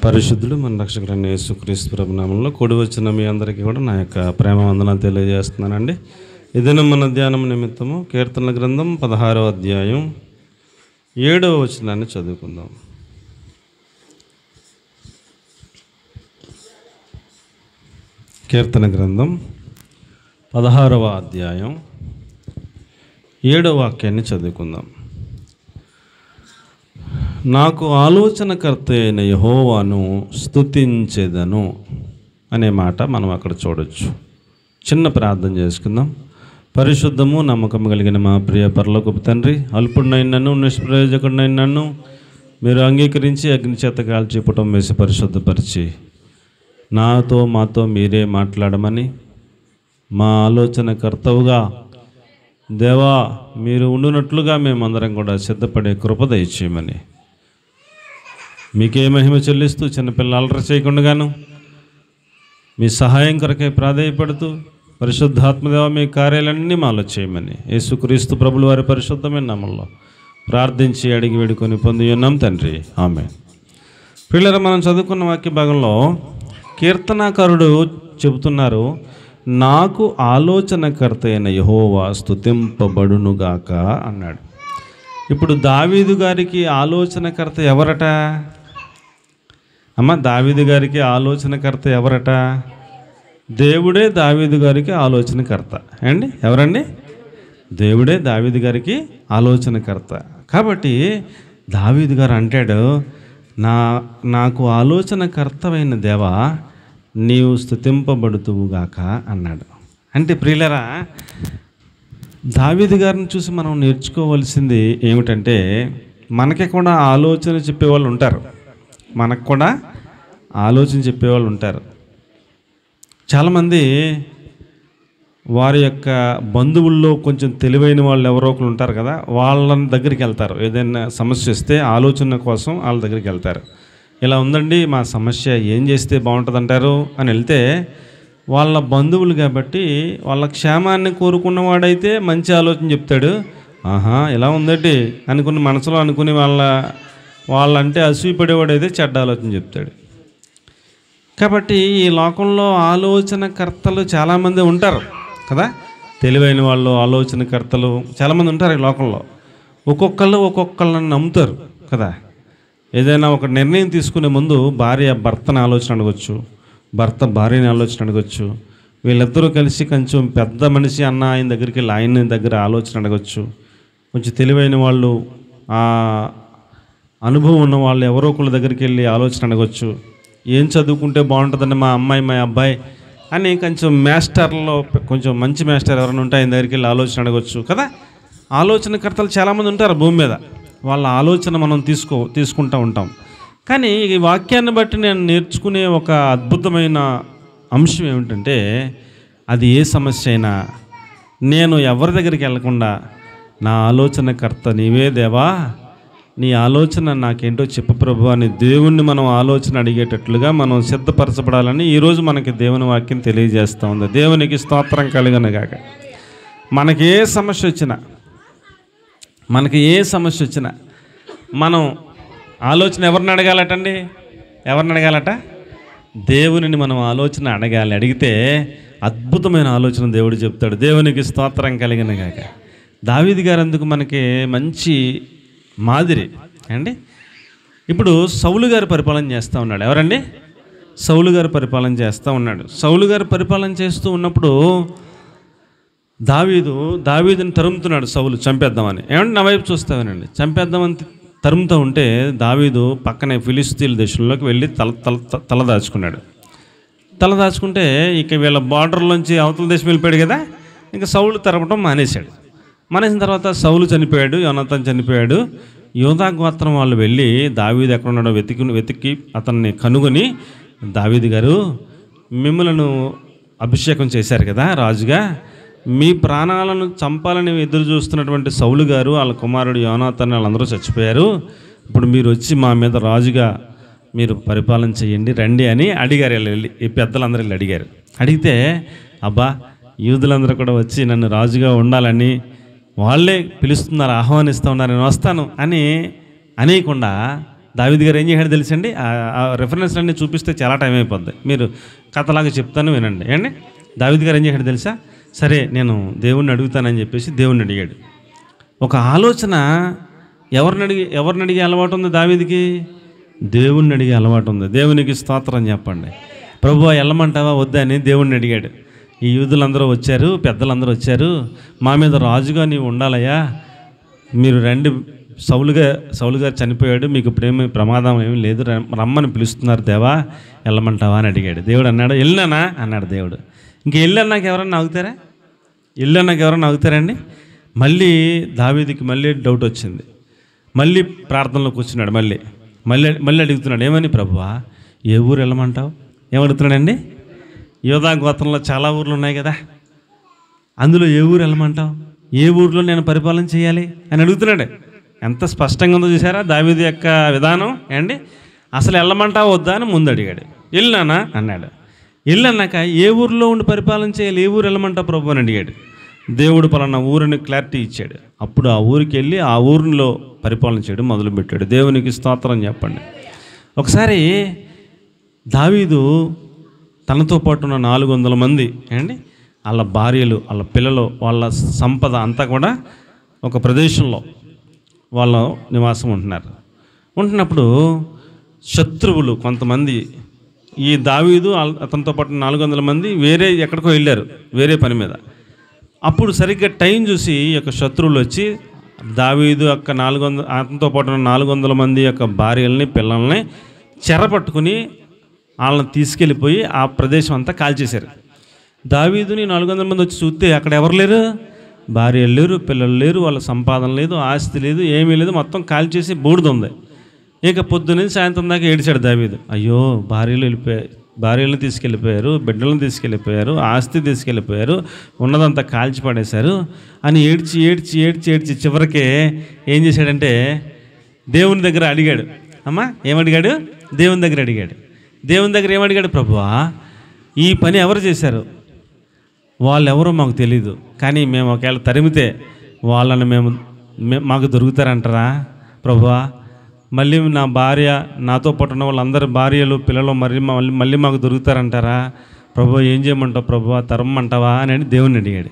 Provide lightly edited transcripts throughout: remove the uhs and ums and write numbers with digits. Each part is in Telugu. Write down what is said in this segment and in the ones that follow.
పరిశుద్ధుడు మన రక్షకుడైన యేసుక్రీస్తు ప్రభు నామములో కూడి వచ్చిన మీ అందరికీ కూడా నా యొక్క ప్రేమ వందనాలు తెలియజేస్తున్నానండి. ఇదేనా మన ధ్యానం నిమిత్తము కీర్తనల గ్రంథం 16వ అధ్యాయం 7వ వచనాన్ని చదువుకుందాం. కీర్తన గ్రంథం 16వ అధ్యాయం 7వ వాక్యాన్ని చదువుకుందాం. నాకు ఆలోచనకర్త అయిన యెహోవాను స్తుతించెదను అనే మాట మనం అక్కడ చూడొచ్చు. చిన్న ప్రార్థన చేసుకుందాం. పరిశుద్ధము నమ్మకం కలిగిన మా ప్రియ పరలోకపు తండ్రి, అల్పుడినైన నన్ను, నిష్ప్రయోజకుడినైన నన్ను మీరు అంగీకరించి అగ్ని చేత కాల్చి పుటం వేసి పరిశుద్ధపరిచి మాతో మీరే మాట్లాడమని, మా ఆలోచనకర్తవుగా దేవా మీరు ఉండునట్లుగా మేమందరం కూడా సిద్ధపడే కృప దయచేయమని మీకే మహిమ చెల్లిస్తూ చిన్నపిల్లలు అలర చేయకుండాను మీ సహాయం కొరకే ప్రాధేయపడుతూ పరిశుద్ధాత్మదేవ మీ కార్యాలన్నీ మాలో చేయమని యేసుక్రీస్తు ప్రభుల వారి పరిశుద్ధమైన నామములో ప్రార్థించి అడిగి వేడుకొని పొంది ఉన్నాం తండ్రి, ఆమేన్. పిల్లలు, మనం చదువుకున్న వాక్య భాగంలో కీర్తనాకారుడు చెబుతున్నారు, నాకు ఆలోచనకర్త అయిన యెహోవా స్తుతింపబడునుగాక అన్నాడు. ఇప్పుడు దావీదు గారికి ఆలోచనకర్త ఎవరట? దావీదు గారికి ఆలోచనకర్త ఎవరట? దేవుడే దావీదు గారికి ఆలోచనకర్త అండి. ఎవరండి? దేవుడే దావీదు గారికి ఆలోచనకర్త. కాబట్టి దావీదు గారు అంటాడు, నాకు ఆలోచనకర్తవైన దేవా నీవు స్తుతింపబడుతువుగాక అన్నాడు. అంటే ప్రియులరా, దావీదు గారిని చూసి మనం నేర్చుకోవాల్సింది ఏమిటంటే, మనకి కూడా ఆలోచన చెప్పేవాళ్ళు ఉంటారు. మనకు కూడా ఆలోచన చెప్పేవాళ్ళు ఉంటారు. చాలామంది వారి యొక్క బంధువుల్లో కొంచెం తెలివైన వాళ్ళు ఎవరో ఒకరు ఉంటారు కదా, వాళ్ళ దగ్గరికి వెళ్తారు. ఏదైనా సమస్య వస్తే ఆలోచన కోసం వాళ్ళ దగ్గరికి వెళ్తారు. ఇలా ఉందండి మా సమస్య, ఏం చేస్తే బాగుంటుంది అంటారు అని వెళ్తే, వాళ్ళ బంధువులు కాబట్టి వాళ్ళ క్షేమాన్ని కోరుకున్నవాడైతే మంచి ఆలోచన చెప్తాడు. ఇలా ఉందండి అనుకుని మనసులో అనుకుని వాళ్ళంటే అసూయపడేవాడైతే చెడ్డ ఆలోచన చెప్తాడు. కాబట్టి ఈ లోకంలో ఆలోచనకర్తలు చాలామంది ఉంటారు కదా, తెలివైన వాళ్ళు, ఆలోచనకర్తలు చాలామంది ఉంటారు ఈ లోకంలో. ఒక్కొక్కళ్ళని నమ్ముతారు కదా. ఏదైనా ఒక నిర్ణయం తీసుకునే ముందు భార్య భర్తని ఆలోచన అడగొచ్చు, భర్త భార్యని ఆలోచన అడగొచ్చు. వీళ్ళిద్దరూ కలిసి కొంచెం పెద్ద మనిషి అన్న ఆయన దగ్గరికి వెళ్ళి ఆయన దగ్గర ఆలోచన అడగొచ్చు. కొంచెం తెలివైన వాళ్ళు, అనుభవం ఉన్న వాళ్ళు ఎవరో ఒకళ్ళ దగ్గరికి వెళ్ళి ఆలోచన అడగొచ్చు. ఏం చదువుకుంటే బాగుంటుందండి మా అమ్మాయి మా అబ్బాయి అని కొంచెం మాస్టర్లో కొంచెం మంచి మాస్టర్ ఎవరైనా ఉంటే ఆయన దగ్గరికి వెళ్ళి ఆలోచన అడగొచ్చు కదా. ఆలోచనకర్తలు చాలామంది ఉంటారు భూమి మీద. వాళ్ళ ఆలోచన మనం తీసుకుంటూ ఉంటాం. కానీ ఈ వాక్యాన్ని బట్టి నేను నేర్చుకునే ఒక అద్భుతమైన అంశం ఏమిటంటే, అది ఏ సమస్య అయినా నేను ఎవరి దగ్గరికి వెళ్ళకుండా నా ఆలోచనకర్త నీవే దేవా, నీ ఆలోచన నాకేంటో చెప్పు ప్రభు అని దేవుణ్ణి మనం ఆలోచన అడిగేటట్లుగా మనం సిద్ధపరచబడాలని ఈరోజు మనకి దేవుని వాక్యం తెలియజేస్తూ ఉంది. దేవునికి స్తోత్రం కలుగునుగాక. మనకి ఏ సమస్య వచ్చినా మనం ఆలోచన ఎవరిని అడగాలటండి? ఎవరిని అడగాలట? దేవునిని మనం ఆలోచన అడగాలి. అడిగితే అద్భుతమైన ఆలోచన దేవుడు చెప్తాడు. దేవునికి స్తోత్రం కలిగినగాక. దావీదు గారు అందుకు మనకి మంచి మాదిరి అండి. ఇప్పుడు సౌలు గారు పరిపాలన చేస్తూ ఉన్నాడు. ఎవరండి? సౌలు గారు పరిపాలన చేస్తూ ఉన్నాడు. సౌలు గారు పరిపాలన చేస్తూ ఉన్నప్పుడు దావీదుని తరుముతున్నాడు సౌలు, చంపేద్దామని. ఏమంటే నా వైపు చూస్తామేనండి. చంపేద్దామని తరుముతూ ఉంటే దావీదు పక్కనే ఫిలిస్తీన్ల దేశంలోకి వెళ్ళి తల దాచుకున్నాడు. తల దాచుకుంటే ఇక వీళ్ళ బార్డర్లోంచి అవతల దేశం వెళ్ళిపోయాడు కదా. ఇంకా సౌలు తరమటం మానేశాడు. మానేసిన తర్వాత సౌలు చనిపోయాడు, యోనాతాను చనిపోయాడు. యోధా గోత్రం వాళ్ళు వెళ్ళి దావీదు ఎక్కడున్నాడో వెతికి అతన్ని కనుగొని, దావీదు గారు మిమ్మలను అభిషేకం చేశారు కదా రాజుగా, మీ ప్రాణాలను చంపాలని ఎదురు చూస్తున్నటువంటి సౌలు గారు, వాళ్ళ కుమారుడు యోనాతాను వాళ్ళందరూ చచ్చిపోయారు. ఇప్పుడు మీరు వచ్చి మా మీద రాజుగా మీరు పరిపాలన చేయండి రండి అని అడిగారు. వెళ్ళి ఈ పెద్దలందరూ వెళ్ళి అడిగారు. అడిగితే అబ్బా యూదులందరూ కూడా వచ్చి నన్ను రాజుగా ఉండాలని వాళ్ళే పిలుస్తున్నారు, ఆహ్వానిస్తూ ఉన్నారు, నేను వస్తాను అని అనేయకుండా దావీదు గారు ఏం చేశాడు తెలుసండి? ఆ రెఫరెన్స్ అన్నీ చూపిస్తే చాలా టైం అయిపోద్ది. మీరు కథలాగా చెప్తాను వినండి. ఏండి దావీదు గారు ఏం చేశాడు తెలుసా? సరే నేను దేవుణ్ణి అడుగుతానని చెప్పేసి దేవుణ్ణి అడిగాడు. ఒక ఆలోచన ఎవరిని అడిగే అలవాటు ఉంది దావీదుకి? దేవుణ్ణి అడిగే అలవాటు ఉంది. దేవునికి స్తోత్రం చెప్పండి. ప్రభువా వెళ్ళమంటావా వద్దా అని దేవుణ్ణి అడిగాడు. ఈ యూదులందరూ వచ్చారు, పెద్దలందరూ వచ్చారు, మా మీద రాజుగా నీవు ఉండాలయ్యా, మీరు రండి, సౌలు గారు చనిపోయాడు, మీకు ఇప్పుడేమీ ప్రమాదం ఏమీ లేదు, రమ్మని పిలుస్తున్నారు దేవా, వెళ్ళమంటావా అని అడిగాడు. దేవుడు అన్నాడు వెళ్ళానా అన్నాడు దేవుడు. ఇంక వెళ్ళన్నాక ఎవరన్నా ఆగుతారా? వెళ్ళన్నాక ఎవరన్నా ఆగుతారండి? మళ్ళీ దావీదుకి మళ్ళీ డౌట్ వచ్చింది. మళ్ళీ ప్రార్థనలో కూర్చున్నాడు. మళ్ళీ అడుగుతున్నాడు, ఏమని? ప్రభువా ఏ ఊరు వెళ్ళమంటావు? ఏమడుగుతున్నాడండి? యోధా గోత్రంలో చాలా ఊర్లు ఉన్నాయి కదా, అందులో ఏ ఊరు వెళ్ళమంటావు? ఏ ఊరిలో నేను పరిపాలన చేయాలి అని అడుగుతున్నాడు. ఎంత స్పష్టంగా ఉందో చూసారా దావీదు యొక్క విధానం ఏండి? అసలు వెళ్ళమంటావా వద్దా అని ముందు అడిగాడు. వెళ్ళినానా అన్నాడు. వెళ్ళన్నాక ఏ ఊరిలో ఉండి పరిపాలన చేయాలి, ఏ ఊరు వెళ్ళమంటావు ప్రభు అని అడిగాడు. దేవుడు పలానా ఊరిని క్లారిటీ ఇచ్చాడు. అప్పుడు ఆ ఊరికి వెళ్ళి ఆ ఊరిలో పరిపాలన చేయడం మొదలుపెట్టాడు. దేవునికి స్తోత్రం చెప్పండి. ఒకసారి దావీదు తనతో పాటు ఉన్న 400 మంది ఏండి, వాళ్ళ భార్యలు, వాళ్ళ పిల్లలు, వాళ్ళ సంపద అంతా కూడా ఒక ప్రదేశంలో వాళ్ళ నివాసం ఉంటున్నప్పుడు శత్రువులు కొంతమంది ఈ దావీదు అతనితో పాటు 400 మంది వేరే ఎక్కడికో వెళ్ళారు వేరే పని మీద. అప్పుడు సరిగ్గా టైం చూసి ఈ యొక్క శత్రువులు వచ్చి దావీదు యొక్క అతనితో పాటు ఉన్న 400 మంది యొక్క భార్యల్ని, పిల్లల్ని చెరపట్టుకుని వాళ్ళని తీసుకెళ్ళిపోయి ఆ ప్రదేశం అంతా కాల్చేశారు. దావీదుని 400 మంది వచ్చి చూస్తే అక్కడ ఎవరు లేరు, భార్యలు లేరు, పిల్లలు లేరు, వాళ్ళ సంపాదన లేదు, ఆస్తి లేదు, ఏమీ లేదు, మొత్తం కాల్చేసి బూడిద ఉంది. ఇక పొద్దున్నుంచి సాయంత్రం దాకా ఏడిచాడు దావీదు. అయ్యో భార్యలను తీసుకెళ్ళిపోయారు, బిడ్డలను తీసుకెళ్ళిపోయారు, ఆస్తి తీసుకెళ్ళిపోయారు, ఉన్నదంతా కాల్చి పడేశారు అని ఏడ్చి చివరికి ఏం చేశాడంటే దేవుని దగ్గర అడిగాడు. అమ్మా ఏమడిగాడు? దేవుని దగ్గర అడిగాడు. దేవుని దగ్గర ఏమడిగాడు? ప్రభువా ఈ పని ఎవరు చేశారు? వాళ్ళెవరో మాకు తెలీదు, కానీ మేము ఒకవేళ తరిమితే వాళ్ళని మాకు దొరుకుతారంటారా ప్రభువా? మళ్ళీ నా భార్య, నాతో పాటు ఉన్న వాళ్ళందరి భార్యలు, పిల్లలు మళ్ళీ మాకు దొరుకుతారంటారా ప్రభువా? ఏం చేయమంటావు ప్రభువా? తరమంటావా అని దేవుని అడిగాడు.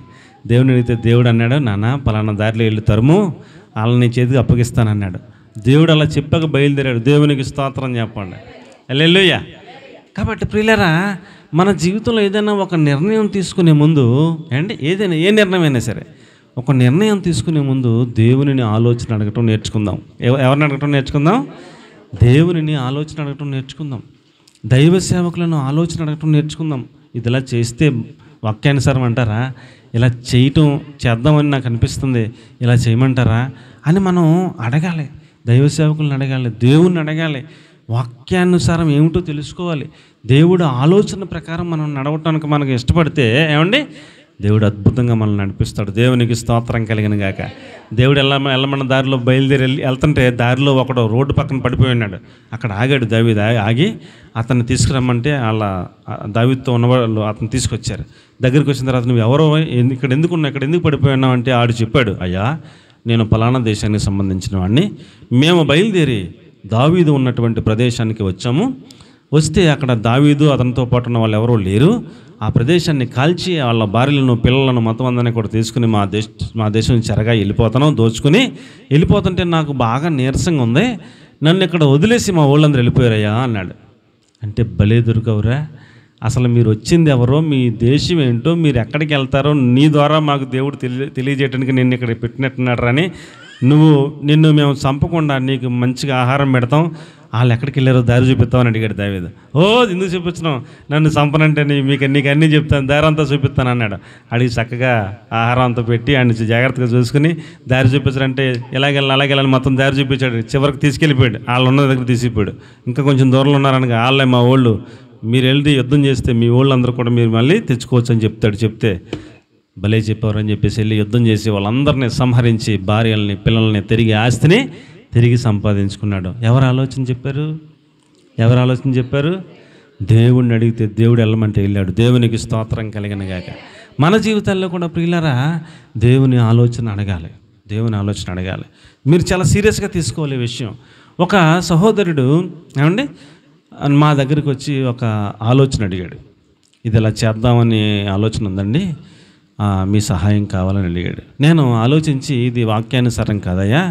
దేవుని అడిగితే దేవుడు అన్నాడు, నాన్న పలానా దారిలో వెళ్ళి తరుము, వాళ్ళని నీ చేతికి అప్పగిస్తానన్నాడు. దేవుడు అలా చెప్పక బయలుదేరాడు. దేవునికి స్తోత్రం చెప్పండి. హల్లెలూయా. కాబట్టి ప్రియులారా, మన జీవితంలో ఏదైనా ఒక నిర్ణయం తీసుకునే ముందు ఏదైనా ఏ నిర్ణయం అయినా సరే ఒక నిర్ణయం తీసుకునే ముందు దేవునిని ఆలోచన అడగటం నేర్చుకుందాం. ఎవరిని అడగటం నేర్చుకుందాం? దేవునిని ఆలోచన అడగటం నేర్చుకుందాం. దైవ సేవకులను ఆలోచన అడగటం నేర్చుకుందాం. ఇది ఇలా చేస్తే వాక్యానుసారం అంటారా, ఇలా చేద్దామని నాకు అనిపిస్తుంది, ఇలా చేయమంటారా అని మనం అడగాలి. దైవ సేవకులను అడగాలి, దేవుణ్ణి అడగాలి, వాక్యానుసారం ఏమిటో తెలుసుకోవాలి. దేవుడు ఆలోచన ప్రకారం మనం నడవటానికి మనకు ఇష్టపడితే దేవుడు అద్భుతంగా మనల్ని నడిపిస్తాడు. దేవునికి స్తోత్రం కలిగిన గాక. దేవుడు వెళ్ళమన్న దారిలో బయలుదేరి వెళ్తుంటే దారిలో ఒకడు రోడ్డు పక్కన పడిపోయి ఉన్నాడు. అక్కడ ఆగాడు దావీదు. ఆగి అతన్ని తీసుకురమ్మంటే వాళ్ళ దావీదుతో ఉన్నవాళ్ళు అతను తీసుకొచ్చారు. దగ్గరికి వచ్చిన తర్వాత నువ్వు ఎవరో, ఇక్కడ ఎందుకు పడిపోయి ఉన్నావు అంటే ఆడు చెప్పాడు, అయ్యా నేను పలానా దేశానికి సంబంధించిన వాడిని, మేము బయలుదేరి దావీదు ఉన్నటువంటి ప్రదేశానికి వచ్చాము. వస్తే అక్కడ దావీదు అతనితో పాటు ఉన్న వాళ్ళు ఎవరో లేరు. ఆ ప్రదేశాన్ని కాల్చి వాళ్ళ భార్యలను, పిల్లలను మొత్తం అందరినీ కూడా తీసుకుని మా దేశం చెరగా దోచుకుని వెళ్ళిపోతుంటే నాకు బాగా నీరసంగా ఉంది, నన్ను ఇక్కడ వదిలేసి మా ఊళ్ళందరూ వెళ్ళిపోయారయ్యా అన్నాడు. అంటే భలే దొరకవురా, అసలు మీరు వచ్చింది ఎవరో, మీ దేశం ఏంటో, మీరు ఎక్కడికి వెళ్తారో నీ ద్వారా మాకు దేవుడు తెలియజేయడానికి నిన్ను ఇక్కడ పెట్టినట్టున్నాడు అని నిన్ను మేము చంపకుండా నీకు మంచిగా ఆహారం పెడతాం, వాళ్ళు ఎక్కడికి వెళ్ళారో దారి చూపిస్తామని అడిగాడు దావీదు. ఎందుకు చూపించినాం, నన్ను చంపనంటే నీకు అన్నీ చెప్తాను, దారి అంతా చూపిస్తాను అన్నాడు. అడిగి చక్కగా ఆహారం అంతా పెట్టి ఆయన జాగ్రత్తగా చూసుకుని దారి చూపించారంటే అలాగెళ్ళాలని మొత్తం దారి చూపించాడు. చివరికి తీసుకెళ్ళిపోయాడు, వాళ్ళు ఉన్న దగ్గర తీసుకుపోయాడు. ఇంకా కొంచెం దూరంలో ఉన్నారనగా వాళ్ళే మా వాళ్ళు, మీరు వెళ్ళి యుద్ధం చేస్తే మీ వాళ్ళందరూ కూడా మీరు మళ్ళీ తెచ్చుకోవచ్చు అని చెప్తే భలే చెప్పారు అని చెప్పేసి వెళ్ళి యుద్ధం చేసి వాళ్ళందరినీ సంహరించి భార్యల్ని, పిల్లల్ని, ఆస్తిని తిరిగి సంపాదించుకున్నాడు. ఎవరు ఆలోచన చెప్పారు? దేవుడిని అడిగితే దేవుడు వెళ్ళమంటే వెళ్ళాడు. దేవునికి స్తోత్రం కలిగిన గాక. మన జీవితాల్లో కూడా ప్రియులారా దేవుని ఆలోచన అడగాలి. మీరు చాలా సీరియస్గా తీసుకోవాలి ఈ విషయం. ఒక సహోదరుడు ఏమండి మా దగ్గరికి వచ్చి ఒక ఆలోచన అడిగాడు. ఇది ఇలా చేద్దామని ఆలోచన ఉందండి, మీ సహాయం కావాలని అడిగాడు. నేను ఆలోచించి ఇది వాక్యానుసారం కాదయ్యా,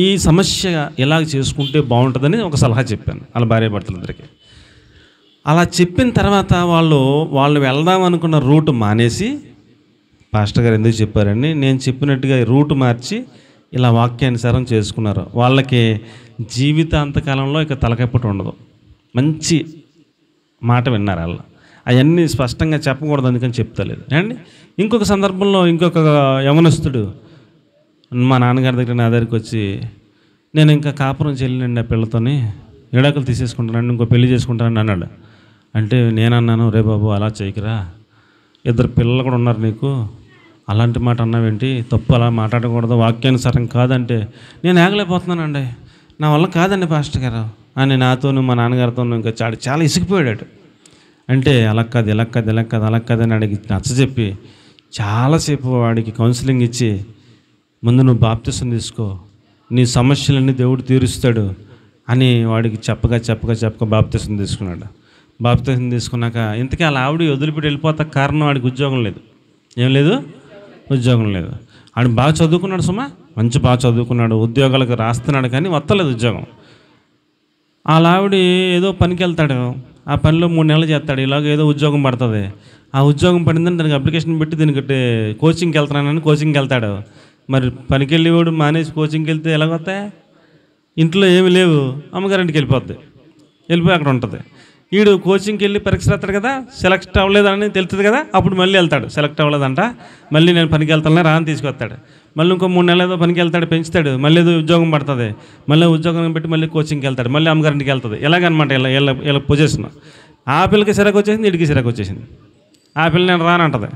ఈ సమస్య ఎలాగ చేసుకుంటే బాగుంటుందని ఒక సలహా చెప్పాను వాళ్ళ భార్యాభర్తలందరికీ. అలా చెప్పిన తర్వాత వాళ్ళు వెళ్దాం అనుకున్న రూట్ మానేసి, పాస్టర్ గారు ఎందుకు చెప్పారండి, నేను చెప్పినట్టుగా రూట్ మార్చి ఇలా వాక్యానుసారం చేసుకున్నారు. వాళ్ళకి జీవితాంతకాలంలో ఇక తలకెప్పటి ఉండదు. మంచి మాట విన్నారు వాళ్ళు. అవన్నీ స్పష్టంగా చెప్పకూడదు, అందుకని చెప్తలేదు అండి. ఇంకొక సందర్భంలో ఇంకొక యవనస్తుడు మా నాన్నగారి దగ్గర నా దగ్గరికి వచ్చి, నేను ఇంకా కాపురం చెల్లినండి ఆ పిల్లతోని, విడాకులు తీసేసుకుంటానండి, ఇంకో పెళ్లి చేసుకుంటానని అన్నాడు. అంటే నేనన్నాను, రే బాబు అలా చేయకురా, 2 పిల్లలు కూడా ఉన్నారు నీకు, అలాంటి మాట అన్నావేంటి, తప్పు, అలా మాట్లాడకూడదు, వాక్యానుసారం కాదంటే నేను ఆగలేకపోతున్నానండి, నా వల్ల కాదండి పాస్టర్ గారు అని నాతోను మా నాన్నగారితోనూ ఇంకా చాలా ఇసిగిపోయాడు. అంటే అలా కాదు, ఇలా కాదు, ఇలా కాదు, అలా కాదని అడిగి నచ్చజెప్పి చాలాసేపు వాడికి కౌన్సిలింగ్ ఇచ్చి, ముందు నువ్వు బాప్తిసం తీసుకో, నీ సమస్యలన్నీ దేవుడు తీరుస్తాడు అని వాడికి చెప్పగా బాప్తిసం తీసుకున్నాడు. బాప్తిసం తీసుకున్నాక ఇంతకీ అలా ఆవిడ వదిలిపెట్టి వెళ్ళిపోతా కారణం వాడికి ఉద్యోగం లేదు. ఏం లేదు? ఉద్యోగం లేదు. ఆడు బాగా చదువుకున్నాడు సుమా, మంచి బాగా చదువుకున్నాడు, ఉద్యోగాలకు రాస్తున్నాడు, కానీ వస్తలేదు ఉద్యోగం. వాళ్ళ ఆవిడ ఏదో పనికి వెళ్తాడు, ఆ పనిలో 3 నెలలు చేస్తాడు, ఇలాగ ఏదో ఉద్యోగం పడుతుంది. ఆ ఉద్యోగం పడిందని దానికి అప్లికేషన్ పెట్టి దీనికి కోచింగ్కి వెళ్తున్నానని కోచింగ్కి వెళ్తాడు. మరి పనికి వెళ్ళేవాడు మానేసి కోచింగ్కి వెళ్తే ఎలాగొస్తాయి? ఇంట్లో ఏమి లేవు, అమ్మగారింటికి వెళ్ళిపోయి అక్కడ ఉంటుంది. వీడు కోచింగ్కి వెళ్ళి పరీక్ష రాస్తాడు కదా, సెలెక్ట్ అవ్వలేదని తెలుస్తుంది కదా, అప్పుడు మళ్ళీ వెళ్తాడు, సెలెక్ట్ అవ్వలేదంట, మళ్ళీ నేను పనికి వెళ్తానే రాని తీసుకొస్తాడు. మళ్ళీ ఇంకో 3 నెలలు ఏదో పనికి వెళ్తాడు, పెంచుతాడు, మళ్ళీ ఏదో ఉద్యోగం పడుతుంది, మళ్ళీ ఉద్యోగం పెట్టి మళ్ళీ కోచింగ్కి వెళ్తాడు, మళ్ళీ అమ్మగారింటికి వెళ్తుంది. ఎలాగనమాట వీళ్ళ పొజిషన్. ఆ పిల్లకి సిరకు వచ్చేసింది, వీడికి సిరకు వచ్చేసింది. ఆ పిల్ల నేను రానంటది.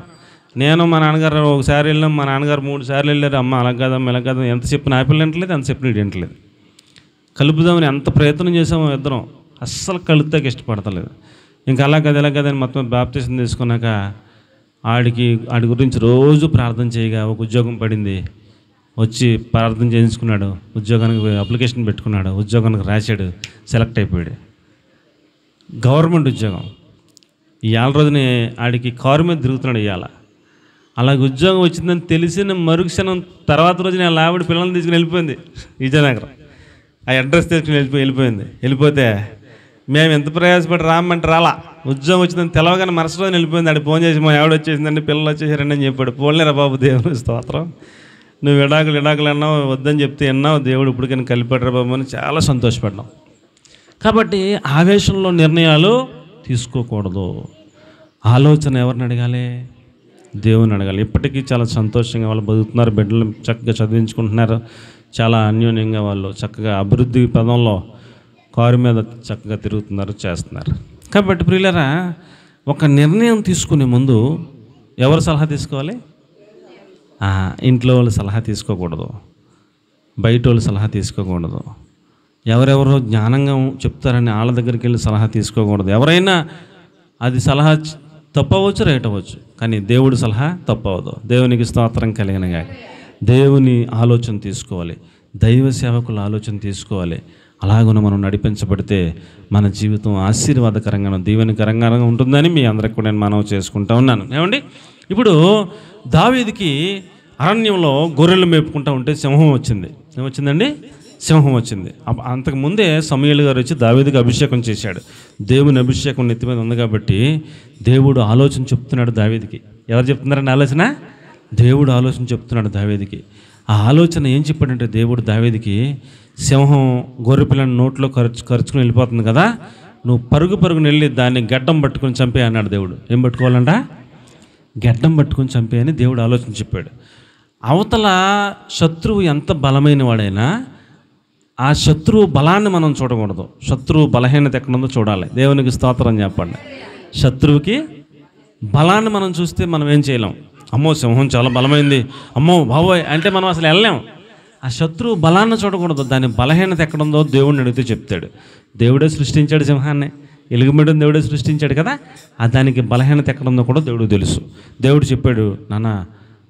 నేను మా నాన్నగారు ఒకసారి వెళ్ళాం, మా నాన్నగారు 3 సార్లు వెళ్ళారు. అమ్మ అలా కాదమ్మ ఇలా కాదు, ఎంత చెప్పిన ఆ పిల్ల వింటలేదు, ఎంత చెప్పిన వీడు వింటలేదు. కలుపుదామని ఎంత ప్రయత్నం చేసామో ఇద్దరం, అస్సలు కలుపుతాకి ఇష్టపడతలేదు. ఇంకా అలా కదా ఇలా కదని మొత్తం బాప్తిసం తీసుకున్నాక ఆడి గురించి రోజు ప్రార్థన చేయగా ఒక ఉద్యోగం పడింది. వచ్చి ప్రార్థన చేయించుకున్నాడు, ఉద్యోగానికి అప్లికేషన్ పెట్టుకున్నాడు, ఉద్యోగానికి రాశాడు, సెలెక్ట్ అయిపోయాడు. గవర్నమెంట్ ఉద్యోగం. ఇవాళ రోజునే ఆడికి కారు మీద తిరుగుతున్నాడు. ఇవాళ అలాగే ఉద్యోగం వచ్చిందని తెలిసిన మరుక్షణం తర్వాత రోజు నేను ఆవిడ పిల్లల్ని తీసుకుని వెళ్ళిపోయింది విజయనగరం. ఆ అడ్రస్ తీసుకుని వెళ్ళిపోతే మేము ఎంత ప్రయాసపడి రామంటే రాలా, ఉద్యోగం వచ్చిందని తెలవగానే మరుసటి రోజున వెళ్ళిపోయింది. ఆడు ఫోన్ చేసి మా ఆవిడ వచ్చేసిందండి, పిల్లలు వచ్చేసారండి అని చెప్పాడు. పోలేరా బాబు, దేవుని స్తోత్రం, నువ్వు విడాకులు అన్నావు, వద్దని చెప్తే విన్నావు, దేవుడు ఇప్పటికైనా కలిపాడరా బాబు అని చాలా సంతోషపడ్డాం. కాబట్టి ఆవేశంలో నిర్ణయాలు తీసుకోకూడదు. ఆలోచన ఎవరిని అడగాలి? దేవుని అడగాలి. ఇప్పటికీ చాలా సంతోషంగా వాళ్ళు బతుకుతున్నారు, బిడ్డలు చక్కగా చదివించుకుంటున్నారు, చాలా అన్యోన్యంగా వాళ్ళు చక్కగా అభివృద్ధి పదంలో కారు మీద చక్కగా తిరుగుతున్నారు, చేస్తున్నారు. కాబట్టి ప్రియులారా, ఒక నిర్ణయం తీసుకునే ముందు ఎవరు సలహా తీసుకోవాలి? ఇంట్లో వాళ్ళు సలహా తీసుకోకూడదు, బయట వాళ్ళు సలహా తీసుకోకూడదు, ఎవరెవరో జ్ఞానంగా చెప్తారని వాళ్ళ దగ్గరికి వెళ్ళి సలహా తీసుకోకూడదు. ఎవరైనా అది సలహా తప్పవచ్చు, రైట్ అవ్వచ్చు, కానీ దేవుడి సలహా తప్పవదు. దేవునికి స్తోత్రం కలిగినగా దేవుని ఆలోచన తీసుకోవాలి, దైవ సేవకుల ఆలోచన తీసుకోవాలి. అలాగున మనం నడిపించబడితే మన జీవితం ఆశీర్వాదకరంగా దీవెనకరంగా ఉంటుందని మీ అందరికి కూడా నేను మనవి చేసుకుంటా ఉన్నాను. ఏమండి, ఇప్పుడు దావీదుకి అరణ్యంలో గొర్రెలు మేపుకుంటూ ఉంటే సింహం వచ్చింది. ఏమొచ్చిందండి? సింహం వచ్చింది. అంతకుముందే సమూయేలు గారు వచ్చి దావీదుకి అభిషేకం చేశాడు. దేవుని అభిషేకం నెత్తి మీద ఉంది కాబట్టి దేవుడు ఆలోచన చెప్తున్నాడు దావీదుకి. ఎవరు చెప్తున్నారండి ఆలోచన? దేవుడు ఆలోచన చెప్తున్నాడు దావీదుకి. ఆ ఆలోచన ఏం చెప్పాడంటే దేవుడు దావీదుకి, సింహం గొర్రె పిల్లని నోట్లో ఖర్చుకుని వెళ్ళిపోతుంది కదా, నువ్వు పరుగుని వెళ్ళి దాన్ని గడ్డం పట్టుకుని చంపే అన్నాడు దేవుడు. ఏం పట్టుకోవాలంట? గడ్డం పట్టుకుని చంపేయని దేవుడు ఆలోచన చెప్పాడు. అవతల శత్రువు ఎంత బలమైన వాడైనా ఆ శత్రువు బలాన్ని మనం చూడకూడదు, శత్రువు బలహీనత ఎక్కడుందో చూడాలి. దేవునికి స్తోత్రం చెప్పండి. శత్రువుకి బలాన్ని మనం చూస్తే మనం ఏం చేయలేం. అమ్మో సింహం చాలా బలమైంది, అమ్మో బాబోయ్ అంటే మనం అసలు వెళ్ళలేం. ఆ శత్రువు బలాన్ని చూడకూడదు, దాని బలహీనత ఎక్కడుందో దేవుడిని అడిగితే చెప్తాడు. దేవుడే సృష్టించాడు సింహాన్ని, ఎలుగుబంటిని దేవుడే సృష్టించాడు కదా, ఆ దానికి బలహీనత ఎక్కడుందో కూడా దేవుడికి తెలుసు. దేవుడు చెప్పాడు, నాన్న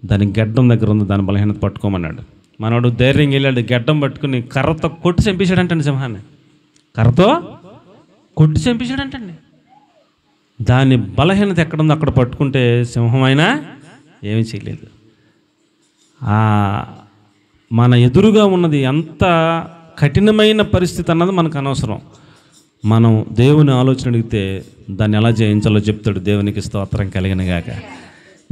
దాని గడ్డం దగ్గర ఉంది, దాని బలహీనత పట్టుకోమన్నాడు. మనోడు ధైర్యంగా వెళ్ళాడు, గడ్డం పట్టుకుని కర్రతో కొట్టి చంపేశాడంటండి సింహాన్ని. కర్రతో కొట్టి చంపేశాడంటండి. దాని బలహీనత ఎక్కడుందో అక్కడ పట్టుకుంటే సింహం అయినా ఏమీ చేయలేదు. మన ఎదురుగా ఉన్నది ఎంత కఠినమైన పరిస్థితి అన్నది మనకు అనవసరం. మనం దేవుని ఆలోచన అడిగితే దాన్ని ఎలా జయించాలో చెప్తాడు. దేవునికి స్తోత్రం కలిగిన గాక.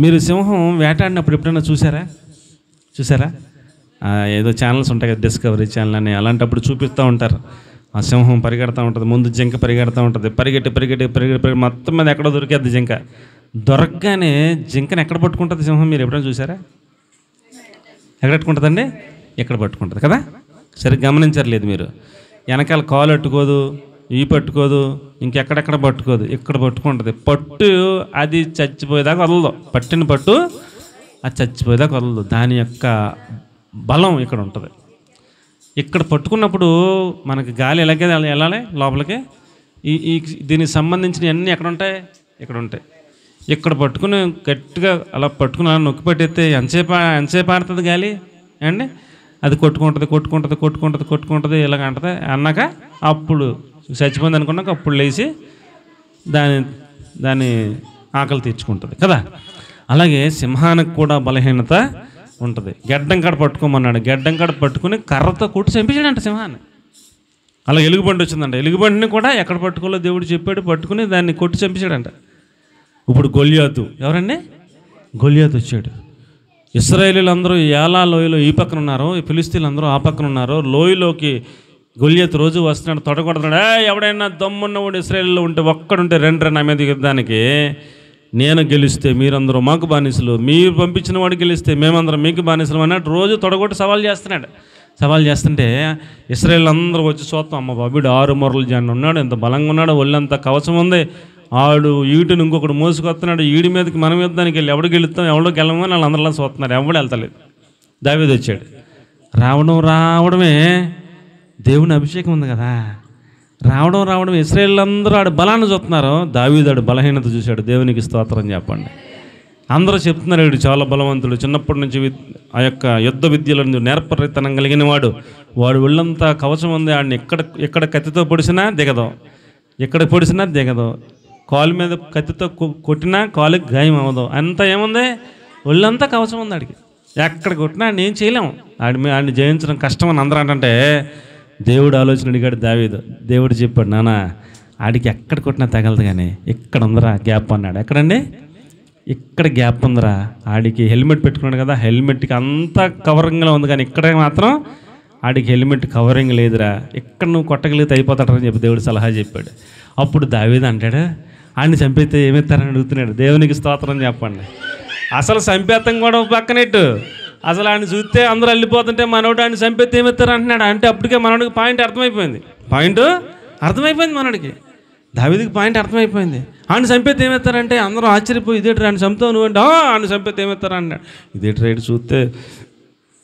మీరు సింహం వేటాడినప్పుడు ఎప్పుడైనా చూసారా? ఏదో ఛానల్స్ ఉంటాయి కదా, డిస్కవరీ ఛానల్ అని, అలాంటప్పుడు చూపిస్తూ ఉంటారు. ఆ సింహం పరిగెడతా ఉంటుంది, ముందు జింక పరిగెడతా ఉంటుంది, పరిగెట్టి మొత్తం మీద ఎక్కడో దొరికేద్ది జింక. దొరకగానే జింకని ఎక్కడ పట్టుకుంటుంది సింహం? మీరు ఎప్పుడైనా చూసారా? ఎక్కడ పట్టుకుంటుందండి? ఎక్కడ పట్టుకుంటుంది కదా. సరిగ్గా గమనించర్లేదు మీరు. వెనకాల కాలు పట్టుకోదు, ఈ పట్టుకోదు, ఇంకెక్కడెక్కడ పట్టుకోదు, ఇక్కడ పట్టుకుంటుంది. పట్టు అది చచ్చిపోయేదాకా వదలదు. పట్టిన పట్టు అది చచ్చిపోయేదాకా వదలదు. దాని యొక్క బలం ఇక్కడ ఉంటుంది. ఇక్కడ పట్టుకున్నప్పుడు మనకి గాలి ఎలాగే వెళ్ళాలి లోపలికి. ఈ దీనికి సంబంధించిన అన్నీ ఎక్కడ ఉంటాయి? ఇక్కడ ఉంటాయి. ఇక్కడ పట్టుకుని గట్టిగా అలా పట్టుకుని అలా నొక్కి పట్టేస్తే ఎంతసేపు ఆడుతుంది గాలి అండి. అది కొట్టుకుంటుంది ఇలాగ అంటది. అన్నాక అప్పుడు చచ్చిపోయింది అనుకున్నాక అప్పుడు లేచి దాని ఆకలి తీర్చుకుంటుంది కదా. అలాగే సింహానికి కూడా బలహీనత ఉంటుంది. గెడ్డం కాడ పట్టుకోమన్నాడు. గెడ్డం కాడ పట్టుకుని కర్రతో కొట్టి చంపించాడంట సింహాన్ని. అలా ఎలుగుబంటి వచ్చిందంట. ఎలుగుబంటిని కూడా ఎక్కడ పట్టుకోలో దేవుడు చెప్పాడు, పట్టుకుని దాన్ని కొట్టి చంపించాడంట. ఇప్పుడు గొల్యాతు ఎవరండి? గొల్యాతు వచ్చాడు. ఇశ్రాయేలీలు అందరూ ఏలా లోయలో ఈ పక్కన ఉన్నారు, ఈ ఫిలిస్తీన్లు అందరూ ఆ పక్కన ఉన్నారు. లోయలోకి గొల్యాతు రోజు వస్తున్నాడు, తొడగొడుతున్నాడు. ఎవడైనా దమ్మున్నవాడు ఇశ్రాయేలీలో ఉంటే ఒక్కడుంటే రండి నా మీద యుద్ధానికి, నేను గెలిస్తే మీరందరూ మాకు బానిసలు, మీరు పంపించిన వాడు గెలిస్తే మేమందరం మీకు బానిసలు అన్నట్టు రోజు తొడగొట్టి సవాల్ చేస్తున్నాడు. సవాల్ చేస్తుంటే ఇశ్రాయేలీలు అందరూ వచ్చి చూస్తాం, అమ్మ బాబుడు 6 మూరల జాన్ ఉన్నాడు, ఎంత బలంగా ఉన్నాడు, ఒళ్ళంతా కవచం ఉంది, ఆడు ఈటును ఇంకొకటి మోసుకొస్తున్నాడు, ఈడి మీదకి మనం యుద్ధానికి వెళ్ళి ఎవడు గెలుస్తాం ఎవడో గెలమని వాళ్ళు అందరిలో చూస్తున్నారు. ఎవడు వెళ్తలేదు. దావీదు వచ్చాడు. రావడమే దేవుని అభిషేకం ఉంది కదా. రావడం ఇశ్రాయేలీలు అందరూ ఆడు బలాన్ని చూస్తున్నారు. దావీదు ఆడు బలహీనత చూశాడు. దేవునికి స్తోత్రం చెప్పండి. అందరూ చెప్తున్నారు వీడు చాలా బలవంతుడు, చిన్నప్పటి నుంచి ఆ యొక్క యుద్ధ విద్యలను నేర్పరితనం కలిగిన వాడు ఒళ్ళంతా కవచం ఉంది, ఆడిని ఎక్కడ కత్తితో పొడిచినా దిగదు, ఎక్కడ పొడిచినా దిగదు, కాలు మీద కత్తితో కొట్టినా కాలుకి గాయం అవ్వదు, అంతా ఏముంది, ఒళ్ళంతా కవచం ఉంది ఆడికి. ఎక్కడ కొట్టినా ఆడిని ఏం చేయలేము, ఆడిని జయించడం కష్టం అని అందరూ అంటే దేవుడు ఆలోచన అడిగాడు దావీదు. దేవుడు చెప్పాడు, నాన్న ఆడికి ఎక్కడ కొట్టినా తగలదు కానీ ఇక్కడ ఉందరా గ్యాప్ అన్నాడు. ఎక్కడండి? ఇక్కడ గ్యాప్ ఉందిరా. ఆడికి హెల్మెట్ పెట్టుకున్నాడు కదా, హెల్మెట్కి అంతా కవరింగ్లో ఉంది కానీ ఇక్కడ మాత్రం ఆడికి హెల్మెట్ కవరింగ్ లేదురా, ఇక్కడ నువ్వు కొట్టగలిగితే అయిపోతాడని చెప్పి దేవుడు సలహా చెప్పాడు. అప్పుడు దావీదు అంటాడు, ఆడిని చంపితే ఏమిస్తారని అడుగుతున్నాడు. దేవునికి స్తోత్రం చెప్పండి. అసలు చంపేత్తం కూడా పక్కనెట్టు, అసలు ఆయన చూస్తే అందరూ వెళ్ళిపోతుంటే మనోడు ఆయన చంపేస్తే ఏమిస్తారు అంటున్నాడు. అంటే అప్పటికే మనోడికి పాయింట్ అర్థమైపోయింది. మనోడికి దావీదుకి పాయింట్ అర్థమైపోయింది. ఆయన చంపేస్తే ఏమిస్తారంటే అందరూ ఆశ్చర్యపోయి, ఇదేంటి ఆయన చంపుతావు నువ్వు అంటే, ఆయన చంపేస్తే ఏమిస్తారు అన్నాడు. ఇదేంటి రైడ్ చూస్తే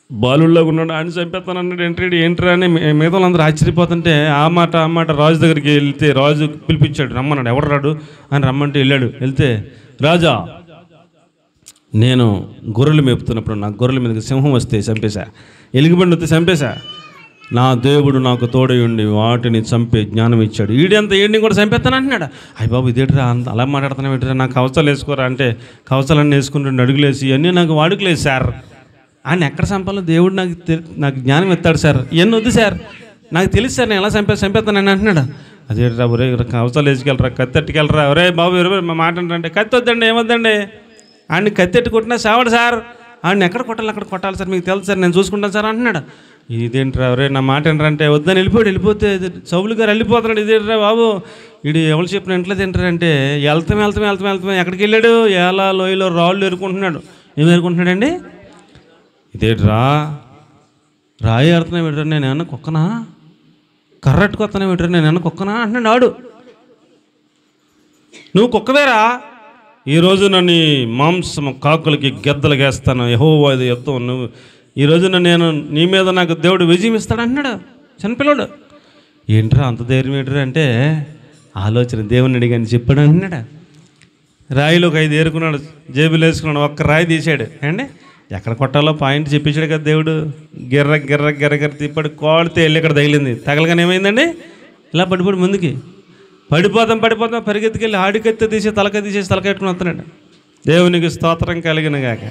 బాలుల్లాగా ఉన్నాడు, ఆయన చంపేస్తాను అన్నాడు. ఏంట్రా అని మిగతా వాళ్ళందరూ ఆశ్చర్యపోతుంటే ఆ మాట రాజు దగ్గరికి వెళ్తే రాజు పిలిపించాడు, రమ్మన్నాడు. ఎవడు రాడు అని రమ్మంటే వెళ్ళాడు. వెళ్తే, రాజా నేను గొర్రెలు మేపుతున్నప్పుడు నా గొర్రెల మీదకి సింహం వస్తే చంపేశా, ఎలుగుబండి వస్తే చంపేశా, నా దేవుడు నాకు తోడై ఉండి వాటిని చంపే జ్ఞానం ఇచ్చాడు, ఈడిని కూడా చంపేస్తాను అంటున్నాడు. అయ్య బాబు ఇదేంటిరా అలా మాట్లాడుతున్నావు ఏంటిరా, నాకు కవచాలు వేసుకోరా అంటే కవచాలన్నీ వేసుకుని 2 అడుగులేసి అన్నీ నాకు వాడుకలేదు సార్. ఆయన ఎక్కడ చంపాలో దేవుడు నాకు జ్ఞానం ఎత్తాడు సార్, ఇవన్నీ వద్దు సార్, నాకు తెలుసు సార్, నేను ఎలా చంపేస్తానని అంటున్నాడు. అదేంటిరా ఒరే కవచాలు వేసుకెళ్ళరా, కత్తెట్టుకెళ్ళరా, ఒరే బాబు ఎవరు మాట అంటే కత్తి వద్దండి, ఏమొద్దండి, ఆయన్ని కత్తెట్టు కొట్టినా సావడు సార్, ఆయన్ని ఎక్కడ కొట్టాలి అక్కడ కొట్టాలి సార్, మీకు తెలుసు సార్, నేను చూసుకుంటాను సార్ అంటున్నాడు. ఇదేంట్రా ఒరే నా మాట ఏంటంటే వద్దని వెళ్ళిపోతే సౌలు గారు వెళ్ళిపోతున్నాడు. ఇదేంట్రా బాబు వీడు ఎవరు చెప్పిన ఇంట్లో తింటారంటే వెళ్తాం ఎక్కడికి వెళ్ళాడు, ఏలా లోయలో రాళ్ళు ఎరుకుంటున్నాడు. ఏమి ఎరుకుంటున్నాడండి? ఇదేంట్రా రాయి ఆడుతున్నా పెట్టారు, నేను ఏమన్నా కుక్కనా, కర్రట్టుకొస్తున్నా పెట్టారు, నేను ఏమన్నా కుక్కనా అంటున్నాడు ఆడు. నువ్వు కుక్కవేరా, ఈరోజు నన్ను మాంసం కాకులకి గెద్దలకి వేస్తాను, యెహోవా ఇది యుద్ధం, నువ్వు ఈ రోజున నేను నీ మీద నాకు దేవుడు విజయం ఇస్తాడు అంటున్నాడు చిన్నపిల్లోడు. ఏంట్రా అంత ధైర్యం ఏంట్రా అంటే ఆలోచన దేవుని అడిగాని చెప్పాడు అంటున్నాడు. రాయిలోకి 5 ఏరుకున్నాడు, జేబులు వేసుకున్నాడు, ఒక్క రాయి తీసాడు అండి. ఎక్కడ కొట్టాలో పాయింట్ చెప్పించాడు కదా దేవుడు. గిర్ర గిర్ర గిర్ర గిర్ర తిప్పాడు, కోడితే వెళ్ళి ఇక్కడ తగిలింది. తగలగానే ఏమైందండి? ఇలా పడిపోయి ముందుకి పడిపోతాం పరిగెత్తుకెళ్ళి ఆడికెత్తి తీసి తీసేసి తలకెట్టుకుని వస్తున్నాడు. దేవునికి స్తోత్రం కలిగిన గాక.